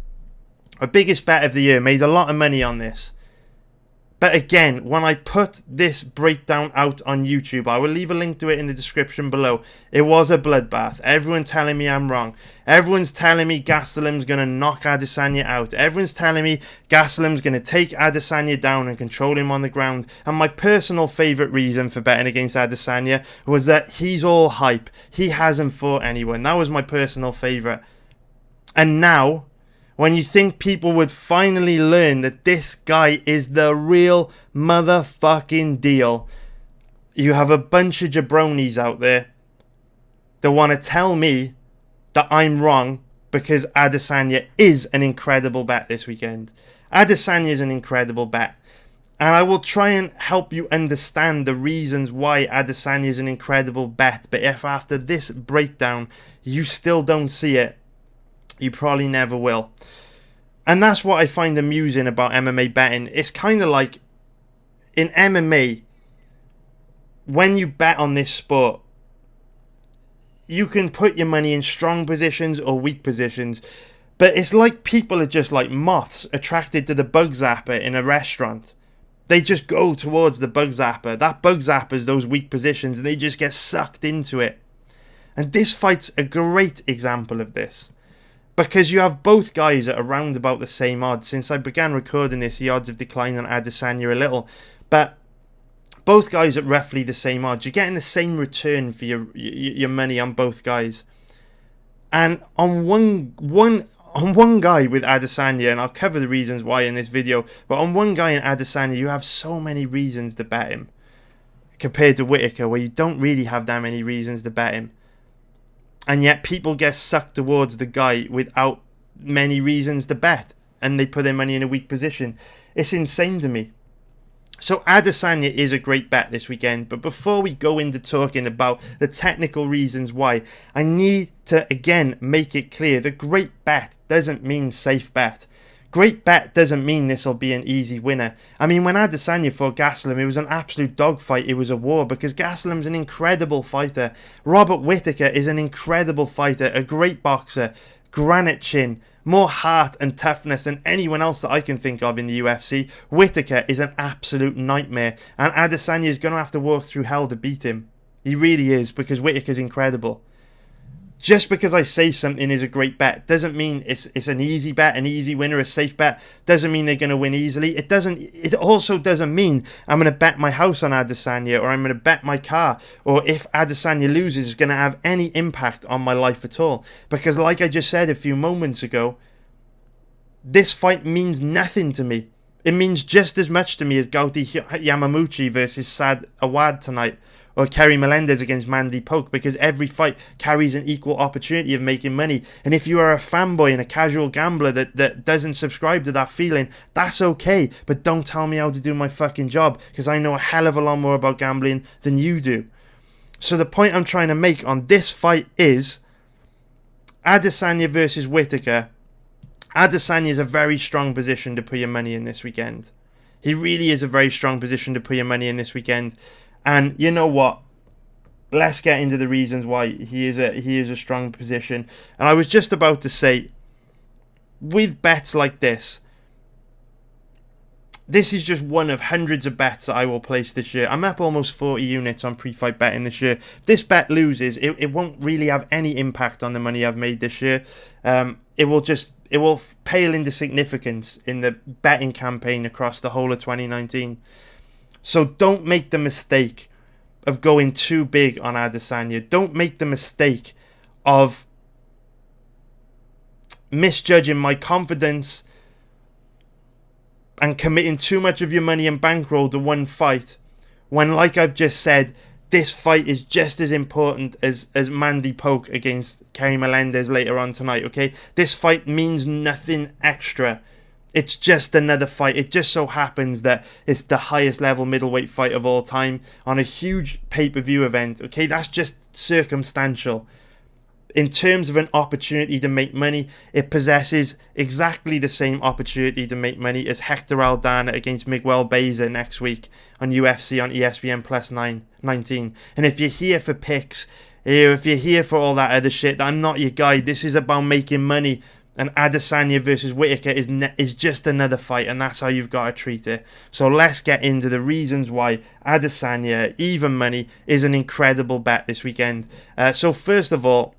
Our biggest bet of the year, made a lot of money on this. But again, when I put this breakdown out on YouTube, I will leave a link to it in the description below. It was a bloodbath. Everyone telling me I'm wrong. Everyone's telling me Gastelum's going to knock Adesanya out. Everyone's telling me Gastelum's going to take Adesanya down and control him on the ground. And my personal favourite reason for betting against Adesanya was that he's all hype. He hasn't fought anyone. That was my personal favourite. And now, when you think people would finally learn that this guy is the real motherfucking deal, you have a bunch of jabronis out there that want to tell me that I'm wrong because Adesanya is an incredible bet this weekend. Adesanya is an incredible bet. And I will try and help you understand the reasons why Adesanya is an incredible bet. But if after this breakdown you still don't see it, you probably never will. And that's what I find amusing about MMA betting. It's kind of like in MMA, when you bet on this sport, you can put your money in strong positions or weak positions. But it's like people are just like moths attracted to the bug zapper in a restaurant. They just go towards the bug zapper. That bug zapper is those weak positions and they just get sucked into it. And this fight's a great example of this. Because you have both guys at around about the same odds. Since I began recording this, the odds have declined on Adesanya a little. But both guys at roughly the same odds. You're getting the same return for your money on both guys. And on one guy with Adesanya, and I'll cover the reasons why in this video, but on one guy in Adesanya, you have so many reasons to bet him. Compared to Whittaker, where you don't really have that many reasons to bet him. And yet people get sucked towards the guy without many reasons to bet. And they put their money in a weak position. It's insane to me. So Adesanya is a great bet this weekend. But before we go into talking about the technical reasons why, I need to again make it clear that great bet doesn't mean safe bet. Great bet doesn't mean this will be an easy winner. I mean, when Adesanya fought Gastelum, it was an absolute dogfight. It was a war because Gastelum's an incredible fighter. Robert Whittaker is an incredible fighter, a great boxer, granite chin, more heart and toughness than anyone else that I can think of in the UFC. Whittaker is an absolute nightmare, and Adesanya is going to have to walk through hell to beat him. He really is, because Whittaker's incredible. Just because I say something is a great bet doesn't mean it's an easy bet, an easy winner, a safe bet. Doesn't mean they're going to win easily. It also doesn't mean I'm going to bet my house on Adesanya, or I'm going to bet my car, or if Adesanya loses, it's going to have any impact on my life at all. Because like I just said a few moments ago, this fight means nothing to me. It means just as much to me as Gauti Yamamuchi versus Sad Awad tonight, or Kerry Melendez against Mandy Poke, because every fight carries an equal opportunity of making money. And if you are a fanboy and a casual gambler that doesn't subscribe to that feeling, that's okay. But don't tell me how to do my fucking job, because I know a hell of a lot more about gambling than you do. So the point I'm trying to make on this fight is Adesanya versus Whittaker. Adesanya is a very strong position to put your money in this weekend. He really is a very strong position to put your money in this weekend. And you know what? Let's get into the reasons why he is a strong position. And I was just about to say, with bets like this is just one of hundreds of bets that I will place this year. I'm up almost 40 units on pre-fight betting this year. If this bet loses, it won't really have any impact on the money I've made this year. It will pale into significance in the betting campaign across the whole of 2019. So don't make the mistake of going too big on Adesanya. Don't make the mistake of misjudging my confidence and committing too much of your money and bankroll to one fight, when, like I've just said, this fight is just as important as Mandy Poke against Kerry Melendez later on tonight, okay? This fight means nothing extra. It's just another fight. It just so happens that it's the highest level middleweight fight of all time on a huge pay-per-view event, okay? That's just circumstantial. In terms of an opportunity to make money, it possesses exactly the same opportunity to make money as Hector Aldana against Miguel Beza next week on UFC on ESPN Plus 19. And if you're here for picks, if you're here for all that other shit, I'm not your guy. This is about making money. And Adesanya versus Whittaker is just another fight, and that's how you've got to treat it. So let's get into the reasons why Adesanya, even money, is an incredible bet this weekend. So first of all,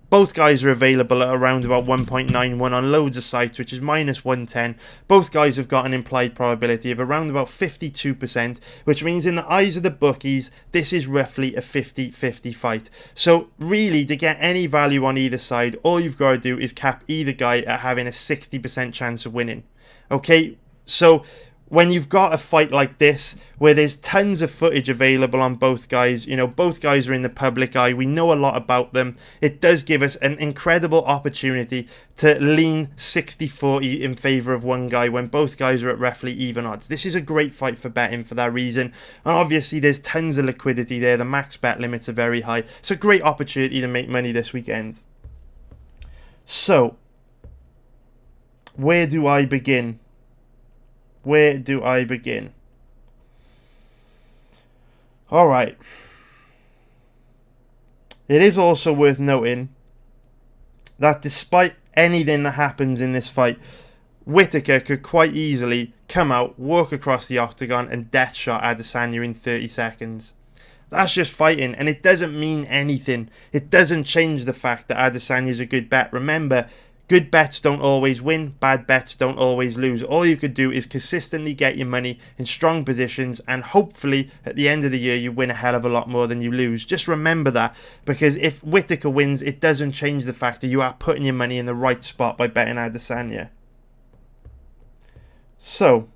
both guys are available at around about 1.91 on loads of sites, which is minus 110. Both guys have got an implied probability of around about 52%, which means in the eyes of the bookies, this is roughly a 50-50 fight. So really, to get any value on either side, all you've got to do is cap either guy at having a 60% chance of winning. Okay, so when you've got a fight like this, where there's tons of footage available on both guys, you know, both guys are in the public eye, we know a lot about them, it does give us an incredible opportunity to lean 60-40 in favour of one guy when both guys are at roughly even odds. This is a great fight for betting for that reason, and obviously there's tons of liquidity there, the max bet limits are very high. It's a great opportunity to make money this weekend. So, where do I begin? Where do I begin? Alright. It is also worth noting that despite anything that happens in this fight, Whittaker could quite easily come out, walk across the octagon and death shot Adesanya in 30 seconds. That's just fighting, and it doesn't mean anything. It doesn't change the fact that Adesanya is a good bet. Remember, good bets don't always win, bad bets don't always lose. All you could do is consistently get your money in strong positions, and hopefully at the end of the year you win a hell of a lot more than you lose. Just remember that, because if Whittaker wins, it doesn't change the fact that you are putting your money in the right spot by betting Adesanya. So,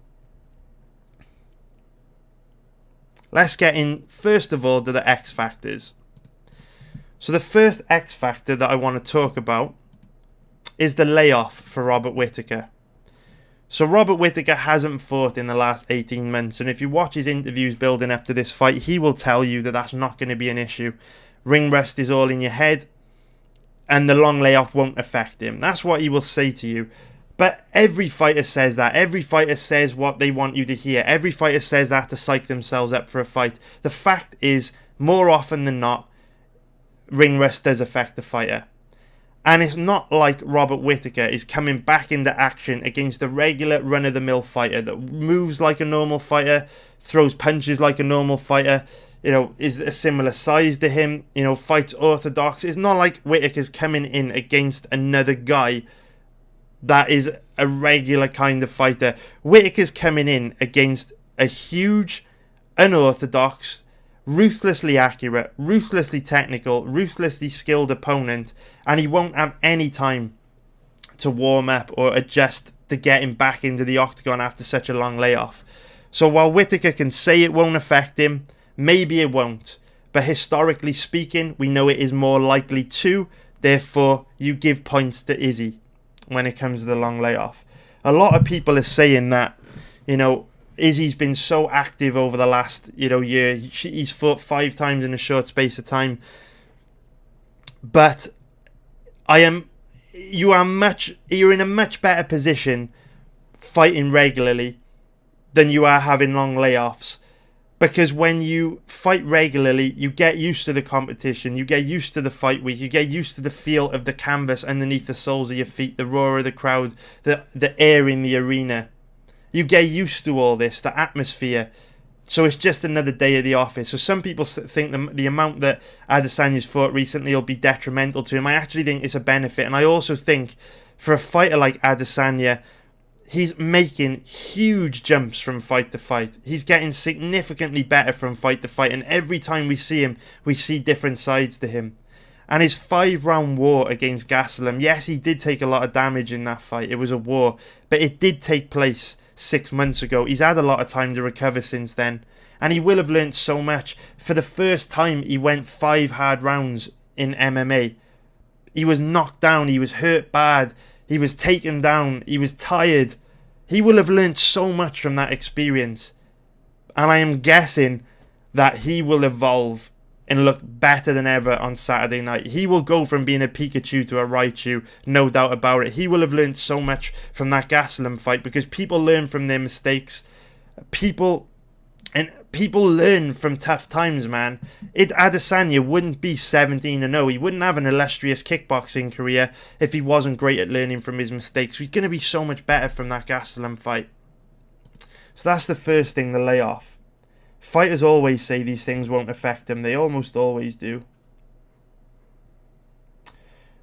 let's get in first of all to the X factors. So the first X factor that I want to talk about is the layoff for Robert Whittaker. So Robert Whittaker hasn't fought in the last 18 months, and if you watch his interviews building up to this fight, he will tell you that that's not going to be an issue. Ring rust is all in your head, and the long layoff won't affect him. That's what he will say to you. But every fighter says that. Every fighter says what they want you to hear. Every fighter says that to psych themselves up for a fight. The fact is, more often than not, ring rust does affect the fighter. And it's not like Robert Whittaker is coming back into action against a regular run-of-the-mill fighter that moves like a normal fighter, throws punches like a normal fighter, you know, is a similar size to him, you know, fights orthodox. It's not like Whittaker's coming in against another guy that is a regular kind of fighter. Whittaker's coming in against a huge, unorthodox, ruthlessly accurate, ruthlessly technical, ruthlessly skilled opponent, and he won't have any time to warm up or adjust to get him back into the octagon after such a long layoff. So while Whittaker can say it won't affect him, maybe it won't, but historically speaking, we know it is more likely to. Therefore, you give points to Izzy when it comes to the long layoff. A lot of people are saying that, you know, Izzy's been so active over the last, you know, year. He's fought 5 times in a short space of time. But you're in a much better position fighting regularly than you are having long layoffs. Because when you fight regularly, you get used to the competition, you get used to the fight week, you get used to the feel of the canvas underneath the soles of your feet, the roar of the crowd, the air in the arena. You get used to all this, the atmosphere. So it's just another day at the office. So some people think the amount that Adesanya's fought recently will be detrimental to him. I actually think it's a benefit. And I also think for a fighter like Adesanya, he's making huge jumps from fight to fight. He's getting significantly better from fight to fight. And every time we see him, we see different sides to him. And his 5-round war against Kassem, yes, he did take a lot of damage in that fight. It was a war. But it did take place 6 months ago. He's had a lot of time to recover since then, and he will have learnt so much. For the first time, he went 5 hard rounds in MMA. He was knocked down, he was hurt bad, he was taken down, he was tired. He will have learnt so much from that experience, and I am guessing that he will evolve and look better than ever on Saturday night. He will go from being a Pikachu to a Raichu, no doubt about it. He will have learned so much from that Kassem fight, because people learn from their mistakes. People And people learn from tough times, man. Adesanya wouldn't be 17-0. He wouldn't have an illustrious kickboxing career if he wasn't great at learning from his mistakes. He's going to be so much better from that Gastelum fight. So that's the first thing to lay off. Fighters always say these things won't affect them. They almost always do.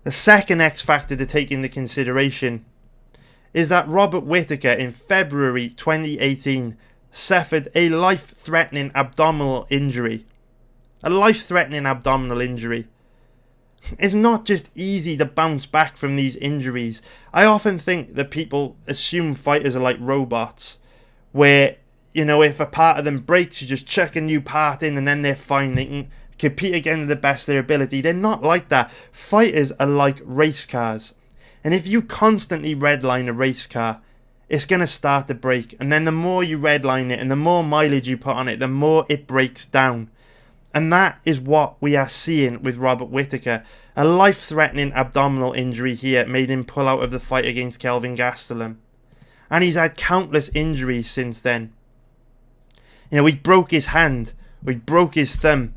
The second X factor to take into consideration is that Robert Whittaker in February 2018 suffered a life-threatening abdominal injury. A life-threatening abdominal injury. It's not just easy to bounce back from these injuries. I often think that people assume fighters are like robots, where, you know, if a part of them breaks, you just chuck a new part in and then they're fine. They can compete again to the best of their ability. They're not like that. Fighters are like race cars. And if you constantly redline a race car, it's going to start to break. And then the more you redline it and the more mileage you put on it, the more it breaks down. And that is what we are seeing with Robert Whittaker. A life-threatening abdominal injury here made him pull out of the fight against Kelvin Gastelum. And he's had countless injuries since then. You know, he broke his hand, or he broke his thumb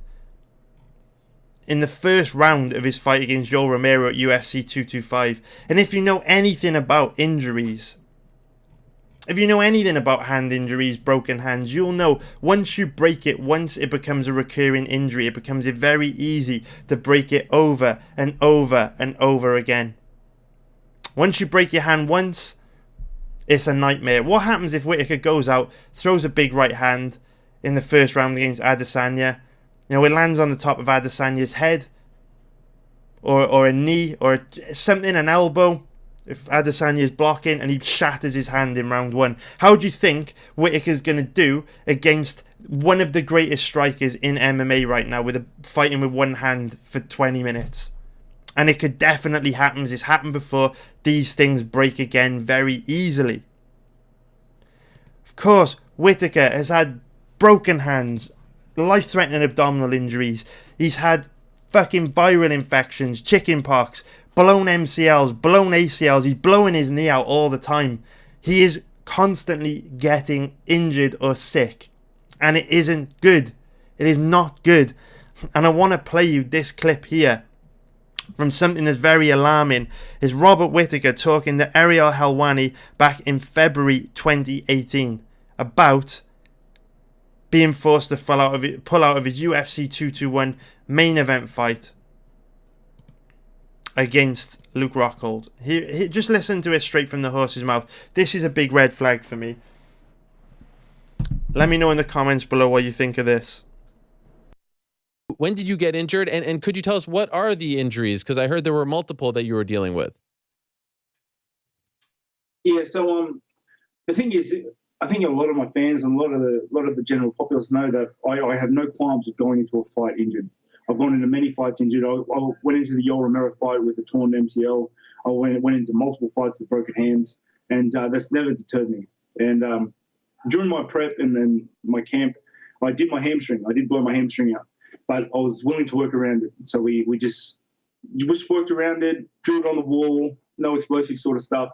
in the first round of his fight against Joel Romero at UFC 225. And if you know anything about injuries, if you know anything about hand injuries, broken hands, you'll know once you break it, once it becomes a recurring injury, it becomes very easy to break it over and over and over again. Once you break your hand once, it's a nightmare. What happens if Whittaker goes out, throws a big right hand in the first round against Adesanya? You know, it lands on the top of Adesanya's head, or a knee, or something, an elbow, if Adesanya's blocking, and he shatters his hand in round one. How do you think Whittaker's going to do against one of the greatest strikers in MMA right now, with fighting with one hand for 20 minutes? And it could definitely happen. It's happened before. These things break again very easily. Of course, Whittaker has had broken hands, life-threatening abdominal injuries. He's had fucking viral infections, chicken pox, blown MCLs, blown ACLs. He's blowing his knee out all the time. He is constantly getting injured or sick. And it isn't good. It is not good. And I want to play you this clip here from something that's very alarming. Is Robert Whittaker talking to Ariel Helwani back in February 2018 about being forced to pull out of his UFC 221 main event fight against Luke Rockhold. He just listen to it straight from the horse's mouth. This is a big red flag for me. Let me know in the comments below what you think of this. When did you get injured? And could you tell us what are the injuries? Because I heard there were multiple that you were dealing with. Yeah, so the thing is, I think a lot of my fans and a lot of the general populace know that I have no qualms of going into a fight injured. I've gone into many fights injured. I went into the Joel Romero fight with a torn MCL. I went into multiple fights with broken hands, and that's never deterred me. And during my prep and then my camp, I did my hamstring. I did blow my hamstring out, but I was willing to work around it. So we just worked around it, drilled on the wall, no explosive sort of stuff,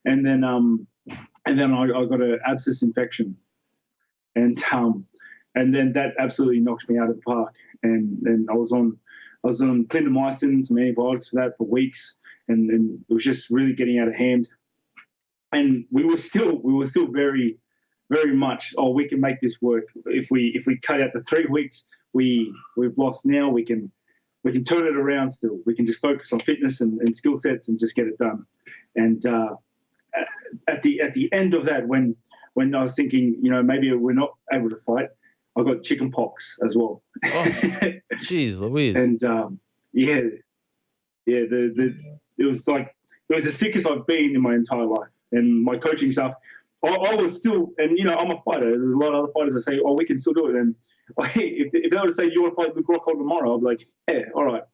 and then I got an abscess infection, and then that absolutely knocked me out of the park. And I was on clindamycin, some antibiotics for that for weeks, and it was just really getting out of hand. And we were still very, very much, oh, we can make this work. If we cut out the 3 weeks we've lost now, we can turn it around still. We can just focus on fitness and skill sets and just get it done. And at the end of that, when I was thinking, you know, maybe we're not able to fight, I got chicken pox as well. Oh, jeez, Louise. And it was the sickest I've been in my entire life. And my coaching staff, I was still, and you know, I'm a fighter. There's a lot of other fighters that say, oh, we can still do it. And if they were to say, you want to fight Luke Rockhold tomorrow, I'd be like, yeah, all right.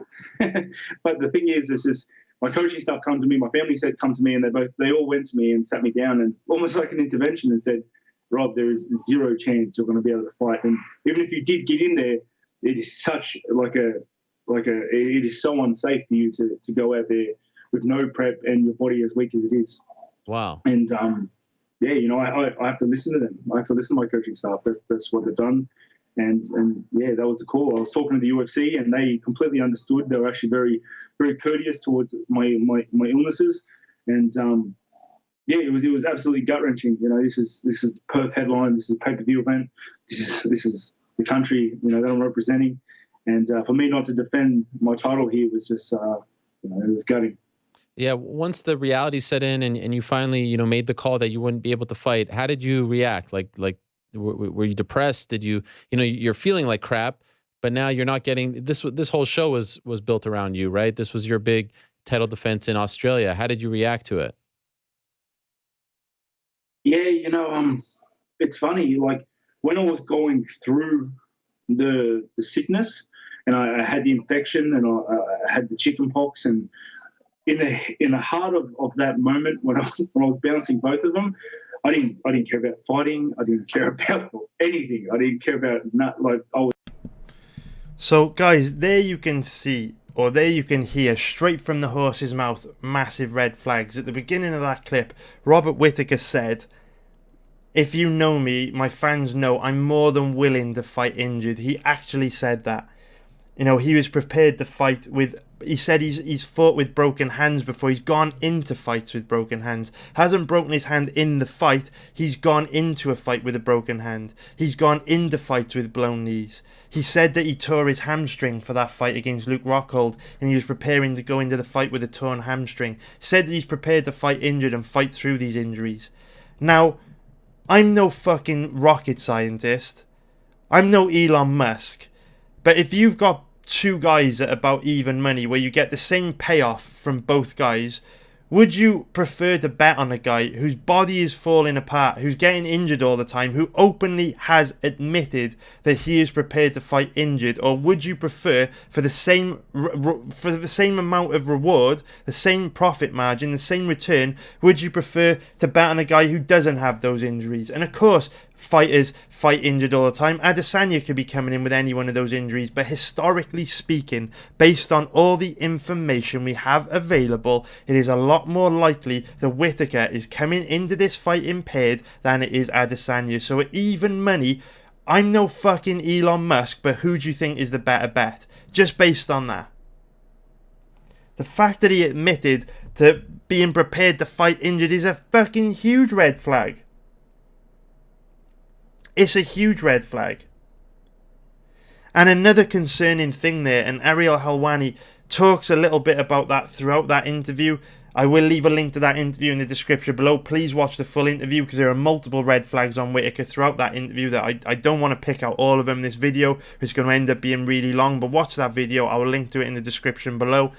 But the thing is my coaching staff come to me, my family said come to me, and they all went to me and sat me down and almost like an intervention and said, Rob, there is zero chance you're going to be able to fight. And even if you did get in there, it is such it is so unsafe for you to go out there with no prep and your body as weak as it is. Wow. And yeah, you know, I have to listen to them. I have to listen to my coaching staff. That's what they've done. And yeah, that was the call. I was talking to the UFC, and they completely understood. They were actually very, very courteous towards my illnesses, and yeah, it was absolutely gut wrenching. You know, this is Perth headline. This is a pay-per-view event. This is the country, you know, that I'm representing, and for me not to defend my title here was just you know, it was gutting. Yeah, once the reality set in and you finally, made the call that you wouldn't be able to fight, how did you react? Like were you depressed? Did you, you're feeling like crap, but now you're not getting this whole show was built around you, right? This was your big title defense in Australia. How did you react to it? Yeah, you know, it's funny. Like when I was going through the sickness, and I had the infection, and I had the chicken pox, and in the heart of that moment when I was bouncing both of them, I didn't care about fighting. I didn't care about anything. I didn't care about So guys, there you can see, or there you can hear straight from the horse's mouth, massive red flags. At the beginning of that clip, Robert Whittaker said, "If you know me, my fans know I'm more than willing to fight injured." He actually said that. You know, he was prepared to fight with, he said he's fought with broken hands before. He's gone into fights with broken hands. Hasn't broken his hand in the fight. He's gone into a fight with a broken hand. He's gone into fights with blown knees. He said that he tore his hamstring for that fight against Luke Rockhold, and he was preparing to go into the fight with a torn hamstring. Said that he's prepared to fight injured and fight through these injuries. Now, I'm no fucking rocket scientist. I'm no Elon Musk. But if you've got two guys at about even money where you get the same payoff from both guys, would you prefer to bet on a guy whose body is falling apart, who's getting injured all the time, who openly has admitted that he is prepared to fight injured, or would you prefer for the same amount of reward, the same profit margin, the same return, would you prefer to bet on a guy who doesn't have those injuries? And of course, fighters fight injured all the time. Adesanya could be coming in with any one of those injuries, but historically speaking, based on all the information we have available, it is a lot more likely that Whittaker is coming into this fight impaired than it is Adesanya. So at even money, I'm no fucking Elon Musk, but who do you think is the better bet? Just based on that. The fact that he admitted to being prepared to fight injured is a fucking huge red flag. It's a huge red flag. And another concerning thing there, and Ariel Helwani talks a little bit about that throughout that interview. I will leave a link to that interview in the description below. Please watch the full interview because there are multiple red flags on Whittaker throughout that interview that I don't want to pick out all of them. This video is going to end up being really long, but watch that video. I will link to it in the description below.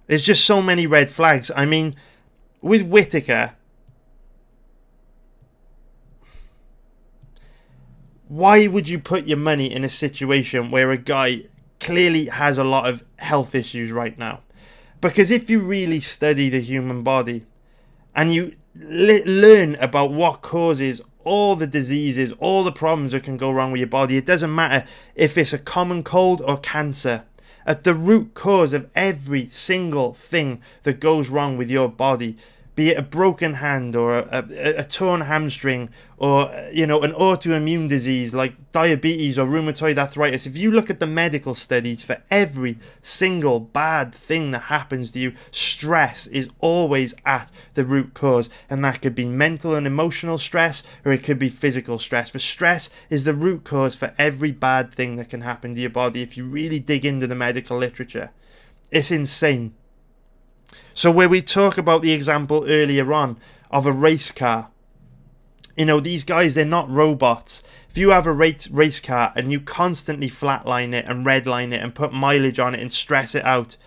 There's just so many red flags. I mean, with Whittaker, why would you put your money in a situation where a guy clearly has a lot of health issues right now? Because if you really study the human body and you learn about what causes all the diseases, all the problems that can go wrong with your body, it doesn't matter if it's a common cold or cancer. At the root cause of every single thing that goes wrong with your body, be it a broken hand or a torn hamstring or, an autoimmune disease like diabetes or rheumatoid arthritis. If you look at the medical studies for every single bad thing that happens to you, stress is always at the root cause. And that could be mental and emotional stress, or it could be physical stress. But stress is the root cause for every bad thing that can happen to your body if you really dig into the medical literature. It's insane. So where we talk about the example earlier on of a race car, these guys, they're not robots. If you have a race car and you constantly flatline it and redline it and put mileage on it and stress it out,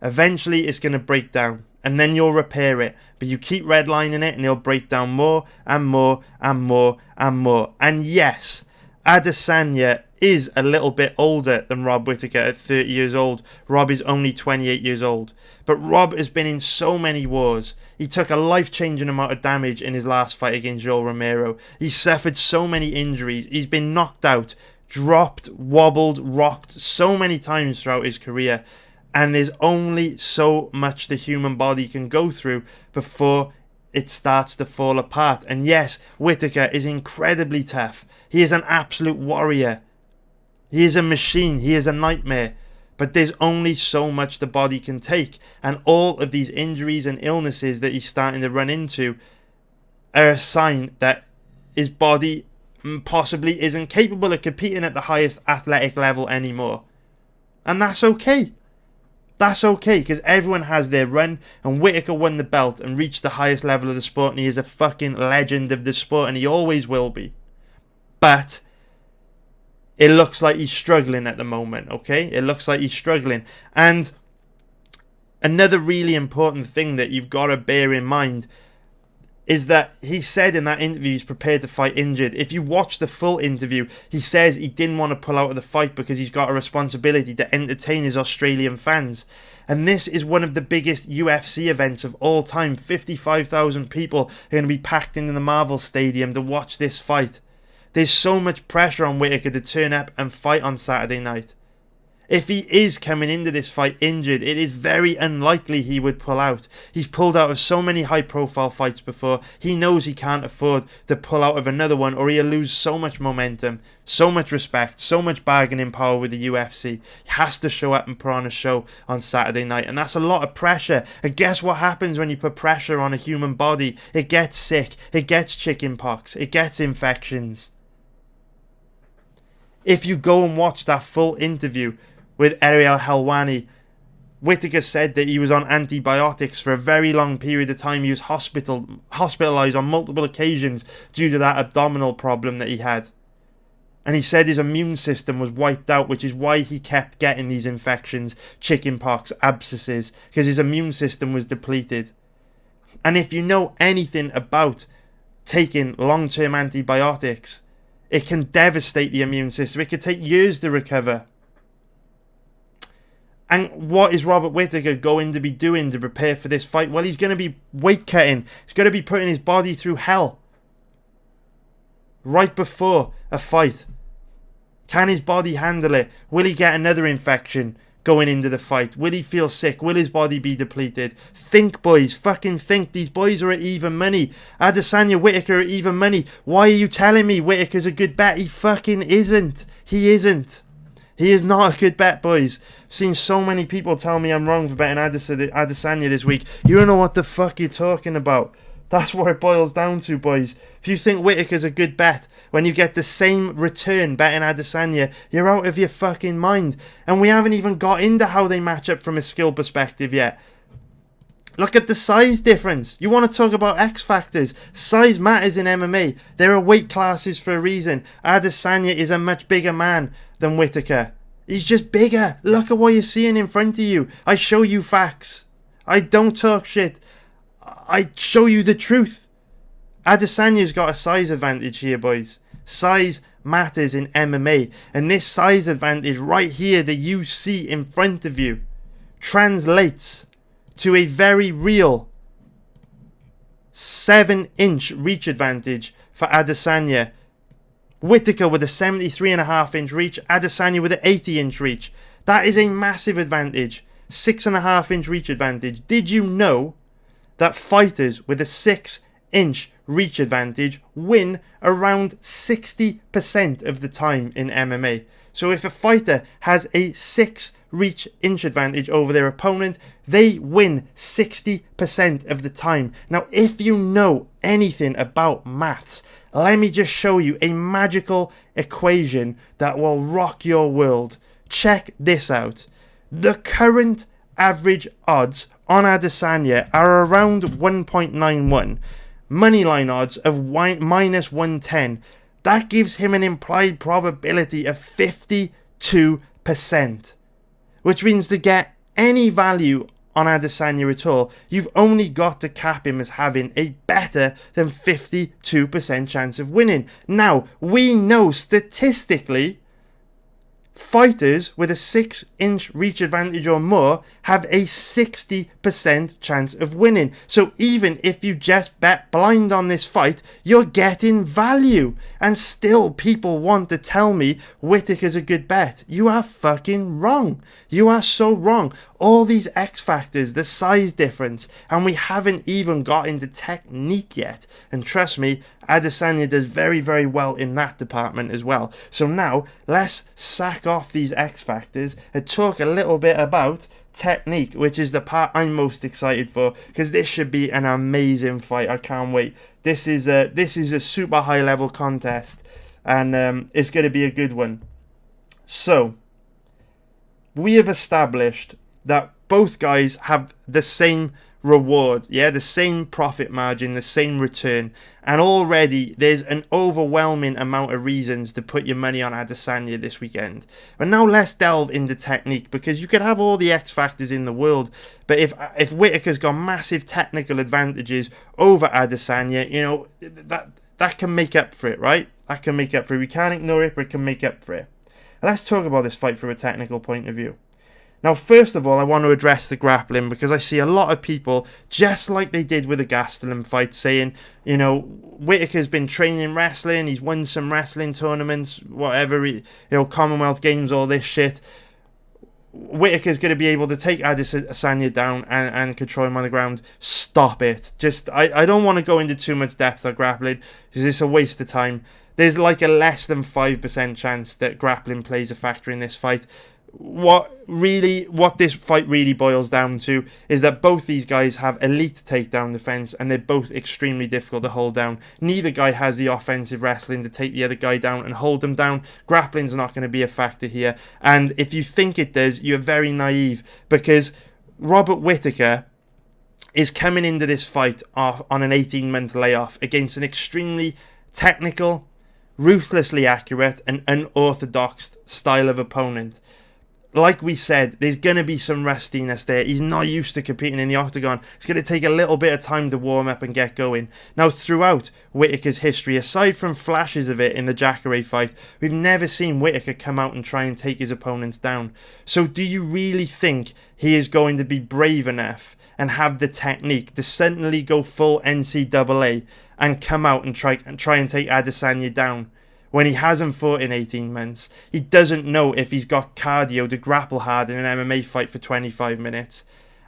eventually it's going to break down and then you'll repair it. But you keep redlining it and it'll break down more and more and more and more. And yes, Adesanya is a little bit older than Rob Whittaker at 30 years old. Rob is only 28 years old. But Rob has been in so many wars. He took a life-changing amount of damage in his last fight against Joel Romero. He's suffered so many injuries. He's been knocked out, dropped, wobbled, rocked so many times throughout his career. And there's only so much the human body can go through before it starts to fall apart. And yes, Whittaker is incredibly tough. He is an absolute warrior. He is a machine. He is a nightmare. But there's only so much the body can take. And all of these injuries and illnesses that he's starting to run into are a sign that his body possibly isn't capable of competing at the highest athletic level anymore. And that's okay. That's okay, because everyone has their run, and Whittaker won the belt and reached the highest level of the sport, and he is a fucking legend of the sport, and he always will be. But it looks like he's struggling at the moment, okay? It looks like he's struggling. And another really important thing that you've got to bear in mind is that he said in that interview he's prepared to fight injured. If you watch the full interview, he says he didn't want to pull out of the fight because he's got a responsibility to entertain his Australian fans. And this is one of the biggest UFC events of all time. 55,000 people are going to be packed into the Marvel Stadium to watch this fight. There's so much pressure on Whittaker to turn up and fight on Saturday night. If he is coming into this fight injured, it is very unlikely he would pull out. He's pulled out of so many high-profile fights before. He knows he can't afford to pull out of another one, or he'll lose so much momentum, so much respect, so much bargaining power with the UFC. He has to show up and put on a show on Saturday night, and that's a lot of pressure. And guess what happens when you put pressure on a human body? It gets sick, it gets chicken pox, it gets infections. If you go and watch that full interview with Ariel Helwani, Whittaker said that he was on antibiotics for a very long period of time. He was hospitalized on multiple occasions due to that abdominal problem that he had. And he said his immune system was wiped out, which is why he kept getting these infections, chickenpox, abscesses, because his immune system was depleted. And if you know anything about taking long-term antibiotics, it can devastate the immune system. It could take years to recover. And what is Robert Whittaker going to be doing to prepare for this fight? Well, he's going to be weight cutting. He's going to be putting his body through hell right before a fight. Can his body handle it? Will he get another infection going into the fight? Will he feel sick? Will his body be depleted? Think, boys. Fucking think. These boys are at even money. Adesanya, Whittaker are at even money. Why are you telling me Whittaker's a good bet? He fucking isn't. He isn't. He is not a good bet, boys. I've seen so many people tell me I'm wrong for betting Adesanya this week. You don't know what the fuck you're talking about. That's what it boils down to, boys. If you think Whittaker's a good bet when you get the same return betting Adesanya, you're out of your fucking mind. And we haven't even got into how they match up from a skill perspective yet. Look at the size difference. You want to talk about X factors? Size matters in MMA. There are weight classes for a reason. Adesanya is a much bigger man than Whittaker. He's just bigger. Look at what you're seeing in front of you. I show you facts. I don't talk shit. I show you the truth. Adesanya's got a size advantage here, boys. Size matters in MMA. And this size advantage right here that you see in front of you translates to a very real 7-inch reach advantage for Adesanya. Whittaker with a 73.5-inch reach, Adesanya with an 80-inch reach. That is a massive advantage. 6.5-inch reach advantage. Did you know that fighters with a 6-inch reach advantage win around 60% of the time in MMA? So if a fighter has a 6-inch advantage over their opponent, they win 60% of the time. Now, if you know anything about maths, let me just show you a magical equation that will rock your world. Check this out. The current average odds on Adesanya are around 1.91. Moneyline odds of minus 110. That gives him an implied probability of 52%. Which means to get any value on Adesanya at all, you've only got to cap him as having a better than 52% chance of winning. Now, we know statistically fighters with a 6-inch reach advantage or more have a 60% chance of winning. So even if you just bet blind on this fight, you're getting value. And still people want to tell me Whittaker's a good bet. You are fucking wrong. You are so wrong. All these X factors, the size difference, and we haven't even got into technique yet. And trust me, Adesanya does very, very well in that department as well. So now, let's sack off these X factors and talk a little bit about technique, which is the part I'm most excited for, because this should be an amazing fight. I can't wait. This is a super high level contest, and it's going to be a good one. So, we have established that both guys have the same reward, the same profit margin, the same return, and already there's an overwhelming amount of reasons to put your money on Adesanya this weekend. But now let's delve into technique, because you could have all the X factors in the world, but if Whittaker's got massive technical advantages over Adesanya, that can make up for it, right? That can make up for it. We can't ignore it, but it can make up for it. Let's talk about this fight from a technical point of view. Now, first of all, I want to address the grappling, because I see a lot of people, just like they did with the Gastelum fight, saying, Whittaker's been training wrestling, he's won some wrestling tournaments, whatever, Commonwealth Games, all this shit. Whittaker's going to be able to take Adesanya down and control him on the ground. Stop it. I don't want to go into too much depth on grappling, because it's a waste of time. There's like a less than 5% chance that grappling plays a factor in this fight. What this fight really boils down to is that both these guys have elite takedown defense, and they're both extremely difficult to hold down. Neither guy has the offensive wrestling to take the other guy down and hold them down. Grappling's not going to be a factor here, and if you think it does, you're very naive, because Robert Whittaker is coming into this fight off on an 18-month layoff against an extremely technical, ruthlessly accurate, and unorthodox style of opponent. Like we said, there's going to be some rustiness there. He's not used to competing in the octagon. It's going to take a little bit of time to warm up and get going. Now, throughout Whittaker's history, aside from flashes of it in the Jacare fight, we've never seen Whittaker come out and try and take his opponents down. So do you really think he is going to be brave enough and have the technique to suddenly go full NCAA and come out and try and take Adesanya down? When he hasn't fought in 18 months, he doesn't know if he's got cardio to grapple hard in an MMA fight for 25 minutes.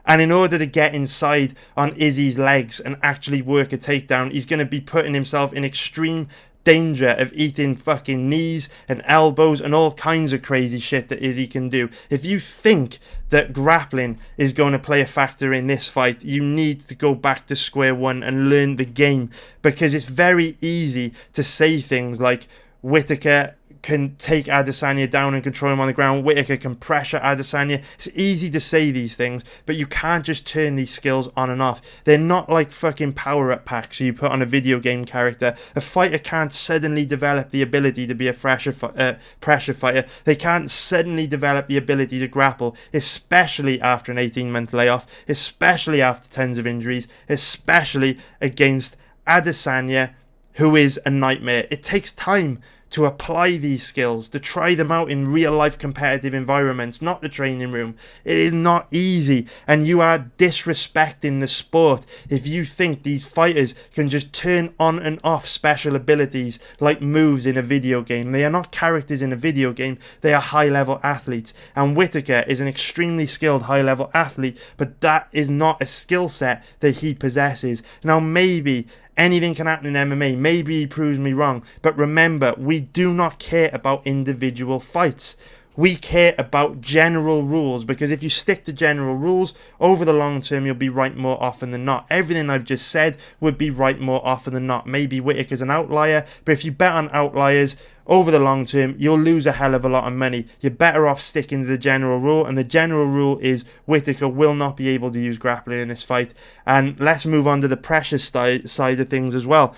And in order to get inside on Izzy's legs and actually work a takedown, he's going to be putting himself in extreme danger of eating fucking knees and elbows and all kinds of crazy shit that Izzy can do. If you think that grappling is going to play a factor in this fight, you need to go back to square one and learn the game, because it's very easy to say things like, Whittaker can take Adesanya down and control him on the ground. Whittaker can pressure Adesanya. It's easy to say these things, but you can't just turn these skills on and off. They're not like fucking power-up packs you put on a video game character. A fighter can't suddenly develop the ability to be a pressure fighter. They can't suddenly develop the ability to grapple, especially after an 18-month layoff, especially after tons of injuries, especially against Adesanya, who is a nightmare. It takes time to apply these skills, to try them out in real-life competitive environments, not the training room. It is not easy, and you are disrespecting the sport if you think these fighters can just turn on and off special abilities like moves in a video game. They are not characters in a video game, they are high-level athletes, and Whittaker is an extremely skilled high-level athlete, but that is not a skill set that he possesses. Now, maybe anything can happen in MMA. Maybe he proves me wrong. But remember, we do not care about individual fights. We care about general rules, because if you stick to general rules, over the long term, you'll be right more often than not. Everything I've just said would be right more often than not. Maybe Whittaker's an outlier, but if you bet on outliers, over the long term, you'll lose a hell of a lot of money. You're better off sticking to the general rule, and the general rule is Whittaker will not be able to use grappling in this fight. And let's move on to the pressure side of things as well.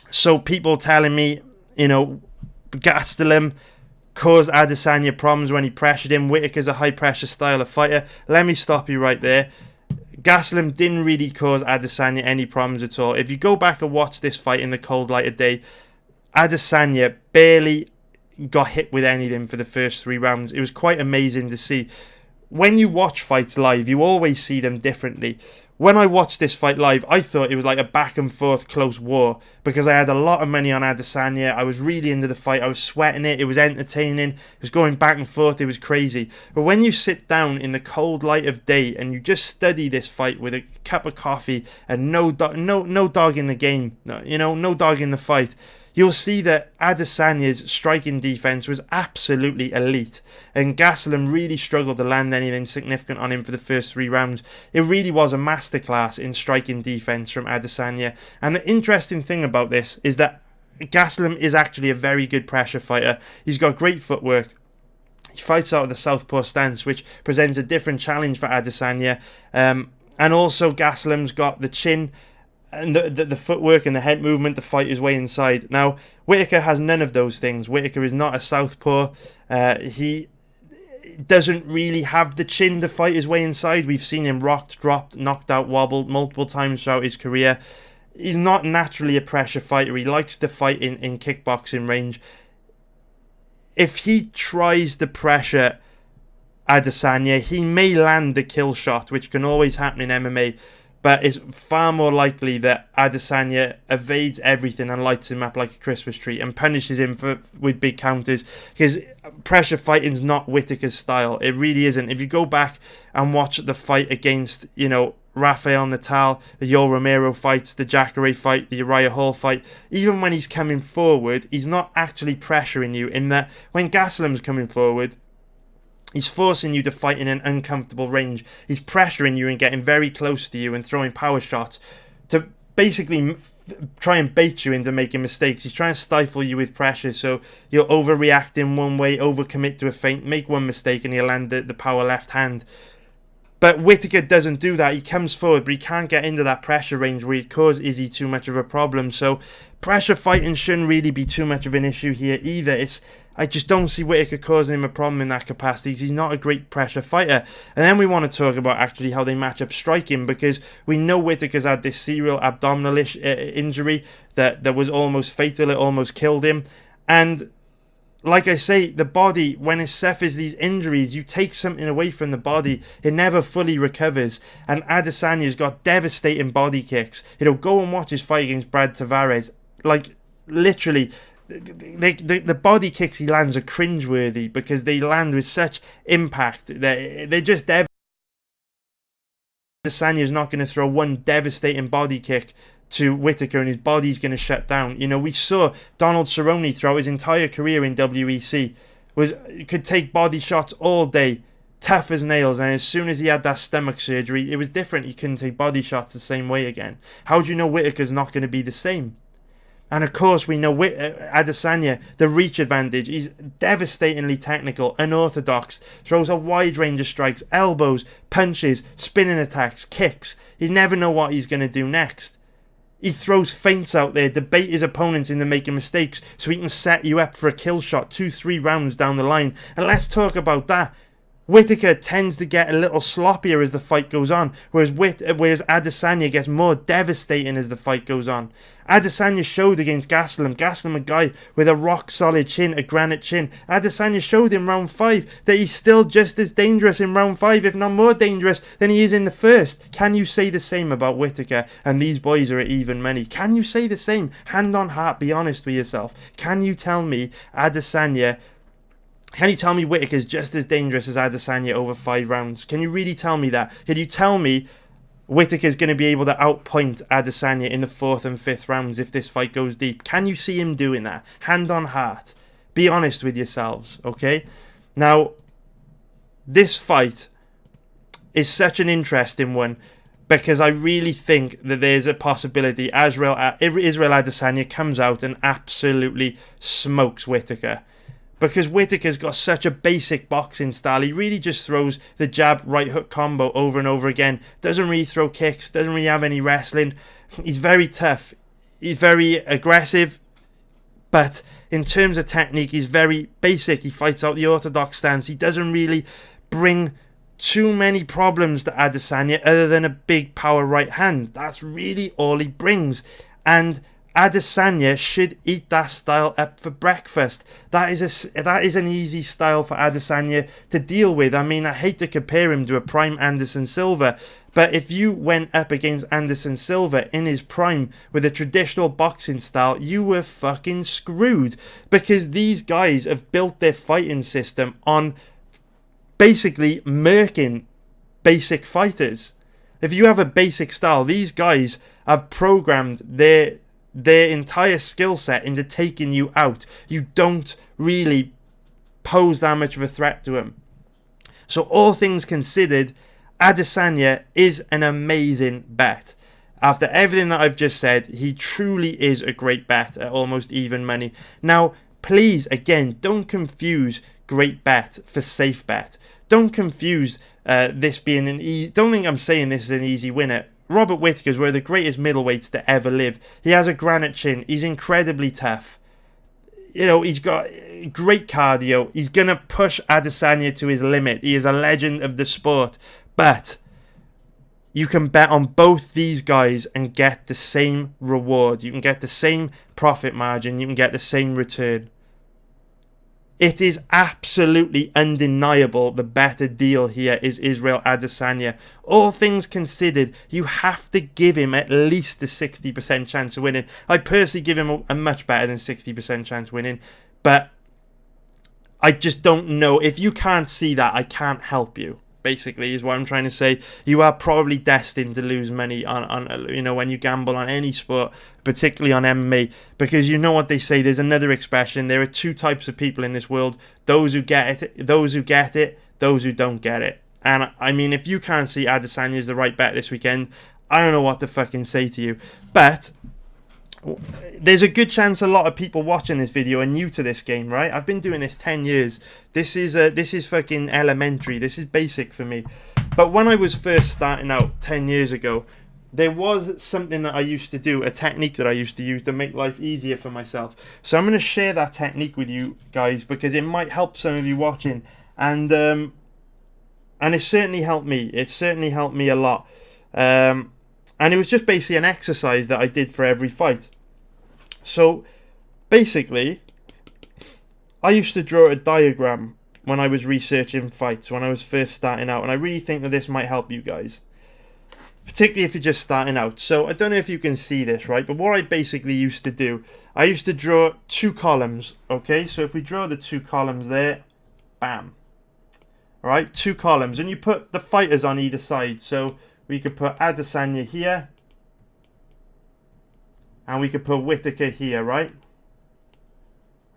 So people telling me, Gastelum caused Adesanya problems when he pressured him. Whittaker's a high pressure style of fighter. Let me stop you right there. Gastelum didn't really cause Adesanya any problems at all. If you go back and watch this fight in the cold light of day, Adesanya barely got hit with anything for the first 3 rounds. It was quite amazing to see. When you watch fights live, you always see them differently. When I watched this fight live, I thought it was like a back and forth close war because I had a lot of money on Adesanya. I was really into the fight. I was sweating it. It was entertaining. It was going back and forth. It was crazy. But when you sit down in the cold light of day and you just study this fight with a cup of coffee and no dog in the game, no dog in the fight, you'll see that Adesanya's striking defense was absolutely elite, and Kassem really struggled to land anything significant on him for the first 3 rounds. It really was a masterclass in striking defense from Adesanya, and the interesting thing about this is that Kassem is actually a very good pressure fighter. He's got great footwork. He fights out of the southpaw stance, which presents a different challenge for Adesanya, and also Kassem's got the chin and the footwork and the head movement to fight his way inside. Now, Whittaker has none of those things. Whittaker is not a southpaw. He doesn't really have the chin to fight his way inside. We've seen him rocked, dropped, knocked out, wobbled multiple times throughout his career. He's not naturally a pressure fighter. He likes to fight in kickboxing range. If he tries to pressure Adesanya, he may land the kill shot, which can always happen in MMA. But it's far more likely that Adesanya evades everything and lights him up like a Christmas tree and punishes him with big counters, because pressure fighting's not Whittaker's style. It really isn't. If you go back and watch the fight against, Rafael Natal, the Yoel Romero fights, the Jacare fight, the Uriah Hall fight, even when he's coming forward, he's not actually pressuring you, in that when Gaslam's coming forward, he's forcing you to fight in an uncomfortable range. He's pressuring you and getting very close to you and throwing power shots to basically try and bait you into making mistakes. He's trying to stifle you with pressure, so you'll overreact in one way, overcommit to a feint, make one mistake, and he'll land the power left hand. But Whittaker doesn't do that. He comes forward, but he can't get into that pressure range where he'd cause Izzy too much of a problem. So pressure fighting shouldn't really be too much of an issue here either. I just don't see Whittaker causing him a problem in that capacity, because he's not a great pressure fighter. And then we want to talk about actually how they match up striking, because we know Whittaker's had this serial abdominal injury that was almost fatal. It almost killed him. And like I say, the body, when it suffers these injuries, you take something away from the body, it never fully recovers. And Adesanya's got devastating body kicks. Go and watch his fight against Brad Tavares. Like, literally, the body kicks he lands are cringeworthy, because they land with such impact. They're just devastating. Adesanya's not going to throw one devastating body kick to Whittaker and his body's going to shut down. We saw Donald Cerrone throughout his entire career in WEC could take body shots all day, tough as nails, and as soon as he had that stomach surgery, it was different. He couldn't take body shots the same way again. How do you know Whittaker's not going to be the same? And of course, we know Adesanya, the reach advantage. He's devastatingly technical, unorthodox, throws a wide range of strikes, elbows, punches, spinning attacks, kicks. You never know what he's going to do next. He throws feints out there to bait his opponents into making mistakes so he can set you up for a kill shot 2-3 rounds down the line. And let's talk about that. Whittaker tends to get a little sloppier as the fight goes on, whereas Adesanya gets more devastating as the fight goes on. Adesanya showed against Kassem, a guy with a rock-solid chin, a granite chin. Adesanya showed in round 5 that he's still just as dangerous in round 5, if not more dangerous than he is in the first. Can you say the same about Whittaker? And these boys are at even money. Can you say the same? Hand on heart, be honest with yourself. Can you tell me Whittaker's just as dangerous as Adesanya over 5 rounds? Can you really tell me that? Can you tell me Whittaker's going to be able to outpoint Adesanya in the 4th and 5th rounds if this fight goes deep? Can you see him doing that? Hand on heart. Be honest with yourselves, okay? Now, this fight is such an interesting one, because I really think that there's a possibility Israel Adesanya comes out and absolutely smokes Whittaker. Because Whittaker's got such a basic boxing style. He really just throws the jab, right hook combo over and over again. Doesn't really throw kicks. Doesn't really have any wrestling. He's very tough. He's very aggressive. But in terms of technique, he's very basic. He fights out the orthodox stance. He doesn't really bring too many problems to Adesanya other than a big power right hand. That's really all he brings. And Adesanya should eat that style up for breakfast. That is an easy style for Adesanya to deal with. I mean, I hate to compare him to a prime Anderson Silva, but if you went up against Anderson Silva in his prime with a traditional boxing style, you were fucking screwed, because these guys have built their fighting system on basically murking basic fighters. If you have a basic style, these guys have programmed their entire skill set into taking you out. You don't really pose that much of a threat to him. So all things considered, Adesanya is an amazing bet. After everything that I've just said, he truly is a great bet at almost even money. Now, please, again, don't confuse great bet for safe bet. Don't confuse this being an easy... Don't think I'm saying this is an easy winner. Robert Whittaker is one of the greatest middleweights to ever live. He has a granite chin. He's incredibly tough. You know, he's got great cardio. He's going to push Adesanya to his limit. He is a legend of the sport. But you can bet on both these guys and get the same reward. You can get the same profit margin. You can get the same return. It is absolutely undeniable the better deal here is Israel Adesanya. All things considered, you have to give him at least a 60% chance of winning. I personally give him a much better than 60% chance of winning, but I just don't know. If you can't see that, I can't help you. Basically, is what I'm trying to say. You are probably destined to lose money on you know, when you gamble on any sport, particularly on MMA, because you know what they say. There's another expression. There are two types of people in this world: those who get it, those who don't get it. And I mean, if you can't see Adesanya is the right bet this weekend, I don't know what to fucking say to you. But there's a good chance a lot of people watching this video are new to this game, right? I've been doing this 10 years. This is fucking elementary. This is basic for me. But when I was first starting out 10 years ago, there was something that I used to do, a technique that I used to use to make life easier for myself. So I'm going to share that technique with you guys, because it might help some of you watching. And it certainly helped me. It certainly helped me a lot. And it was just basically an exercise that I did for every fight. So basically, I used to draw a diagram when I was researching fights, when I was first starting out, and I really think that this might help you guys, particularly if you're just starting out. So I don't know if you can see this, right? But what I basically used to do, I used to draw two columns, okay? So if we draw the two columns there, bam. All right, two columns, and you put the fighters on either side. So we could put Adesanya here, and we could put Whittaker here, right?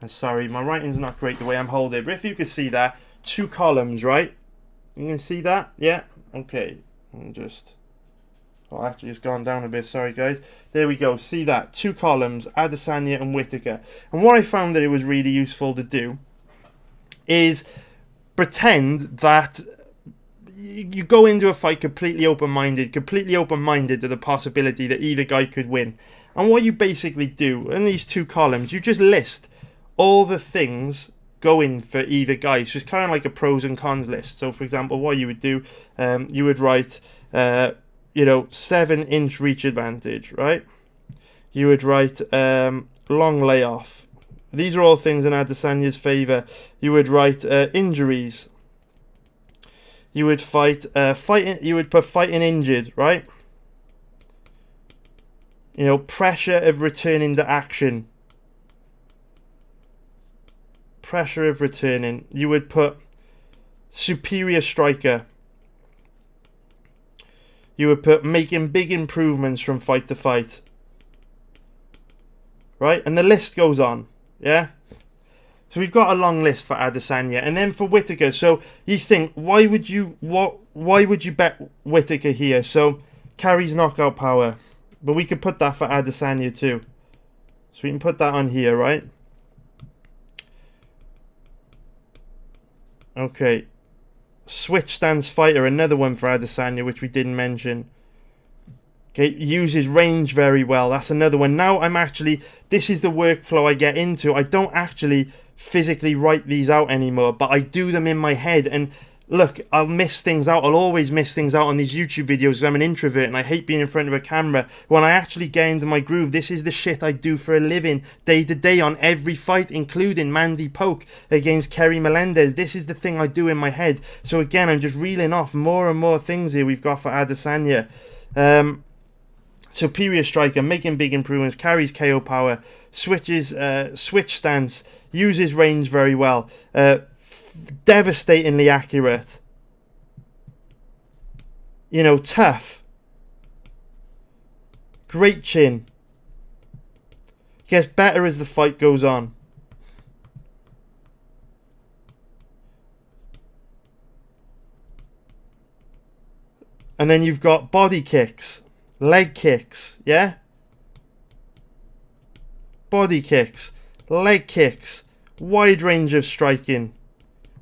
Sorry, my writing's not great the way I'm holding it, but if you could see that, two columns, right? You can see that? Yeah? Okay. I'm just... Oh, actually, it's gone down a bit. Sorry, guys. There we go. See that? Two columns, Adesanya and Whittaker. And what I found that it was really useful to do is pretend that you go into a fight completely open-minded to the possibility that either guy could win. And what you basically do in these two columns, you just list all the things going for either guy. So it's kind of like a pros and cons list. So, for example, what you would do, you would write, 7-inch reach advantage, right? You would write long layoff. These are all things in Adesanya's favour. You would write injuries. You would you would put fighting injured, right? You know, pressure of returning to action. Pressure of returning. You would put superior striker. You would put making big improvements from fight to fight. Right? And the list goes on. Yeah? So we've got a long list for Adesanya. And then for Whittaker, so you think, why would you bet Whittaker here? So carries knockout power. But we could put that for Adesanya too. So we can put that on here, right? Okay. Switch stance fighter, another one for Adesanya, which we didn't mention. Okay, uses range very well. That's another one. Now this is the workflow I get into. I don't actually physically write these out anymore, but I do them in my head. And look, I'll miss things out. I'll always miss things out on these YouTube videos because I'm an introvert and I hate being in front of a camera. When I actually get into my groove, this is the shit I do for a living, day to day on every fight, including Mandy Poke against Kerry Melendez. This is the thing I do in my head. So again, I'm just reeling off more and more things here we've got for Adesanya. Superior striker, making big improvements, carries KO power, switch stance, uses range very well, devastatingly accurate, you know, tough, great chin, gets better as the fight goes on. And then you've got body kicks, leg kicks, yeah? Body kicks, leg kicks, wide range of striking.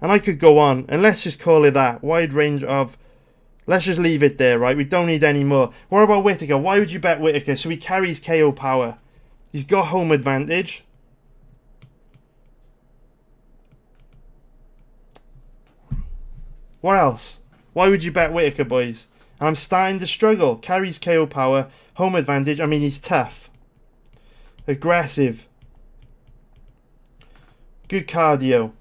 And I could go on, and let's just call it that. Wide range of... Let's just leave it there, right? We don't need any more. What about Whittaker? Why would you bet Whittaker? So he carries KO power. He's got home advantage. What else? Why would you bet Whittaker, boys? And I'm starting to struggle. Carries KO power, home advantage. I mean, he's tough. Aggressive. Good cardio.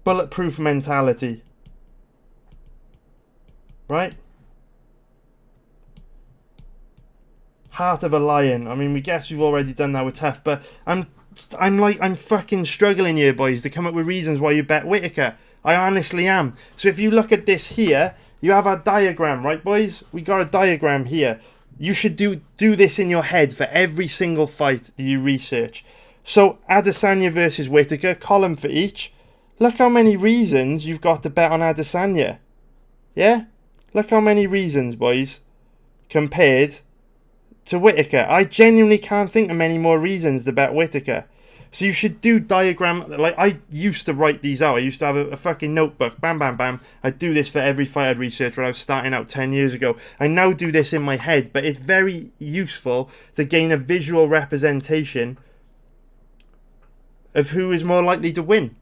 Bulletproof mentality. Right? Heart of a lion. I mean, we guess we've already done that with tough, but I'm fucking struggling here, boys, to come up with reasons why you bet Whittaker. I honestly am. So if you look at this here, you have our diagram, right, boys? We got a diagram here. You should do this in your head for every single fight that you research. So Adesanya versus Whittaker, column for each. Look how many reasons you've got to bet on Adesanya. Yeah? Look how many reasons, boys, compared to Whittaker. I genuinely can't think of many more reasons to bet Whittaker. So you should do diagram, like I used to write these out. I used to have a fucking notebook, bam, bam, bam. I'd do this for every fight I'd research when I was starting out 10 years ago. I now do this in my head, but it's very useful to gain a visual representation of who is more likely to win.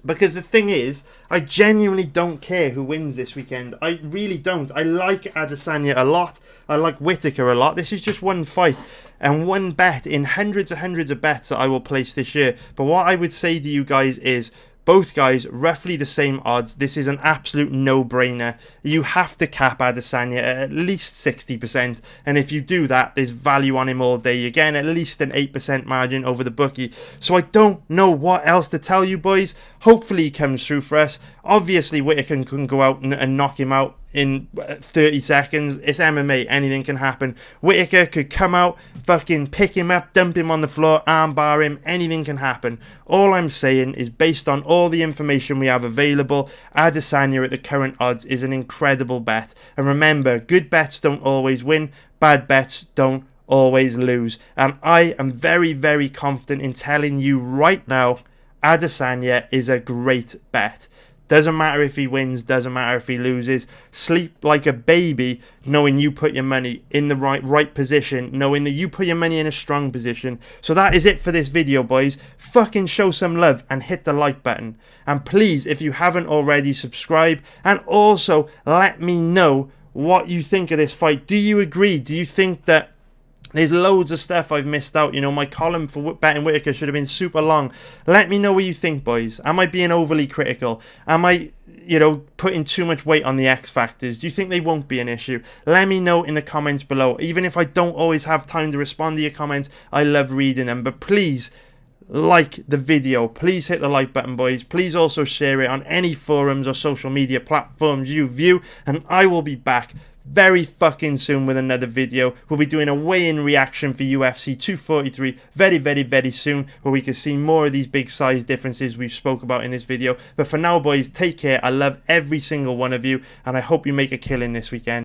Because the thing is, I genuinely don't care who wins this weekend. I really don't. I like Adesanya a lot. I like Whittaker a lot. This is just one fight and one bet in hundreds of bets that I will place this year. But what I would say to you guys is, both guys roughly the same odds. This is an absolute no-brainer. You have to cap Adesanya at least 60%, and if you do that, there's value on him all day. Again, at least an 8% margin over the bookie. So I don't know what else to tell you, boys. Hopefully he comes through for us. Obviously Whittaker can go out and knock him out in 30 seconds. It's MMA, anything can happen. Whittaker could come out, fucking pick him up, dump him on the floor, armbar him, anything can happen. All I'm saying is, based on all the information we have available, Adesanya at the current odds is an incredible bet. And remember, good bets don't always win, bad bets don't always lose. And I am very confident in telling you right now, Adesanya is a great bet. Doesn't matter if he wins, doesn't matter if he loses. Sleep like a baby, knowing you put your money in the right position, knowing that you put your money in a strong position. So that is it for this video, boys. Fucking show some love and hit the like button. And please, if you haven't already, subscribe. And also, let me know what you think of this fight. Do you agree? Do you think that there's loads of stuff I've missed out? You know, my column for betting Whittaker should have been super long. Let me know what you think, boys. Am I being overly critical? Am I, you know, putting too much weight on the X factors? Do you think they won't be an issue? Let me know in the comments below. Even if I don't always have time to respond to your comments, I love reading them. But please, like the video. Please hit the like button, boys. Please also share it on any forums or social media platforms you view. And I will be back very fucking soon with another video. We'll be doing a weigh-in reaction for UFC 243 very soon, where we can see more of these big size differences we've spoke about in this video. But for now, boys, take care. I love every single one of you, and I hope you make a killing this weekend.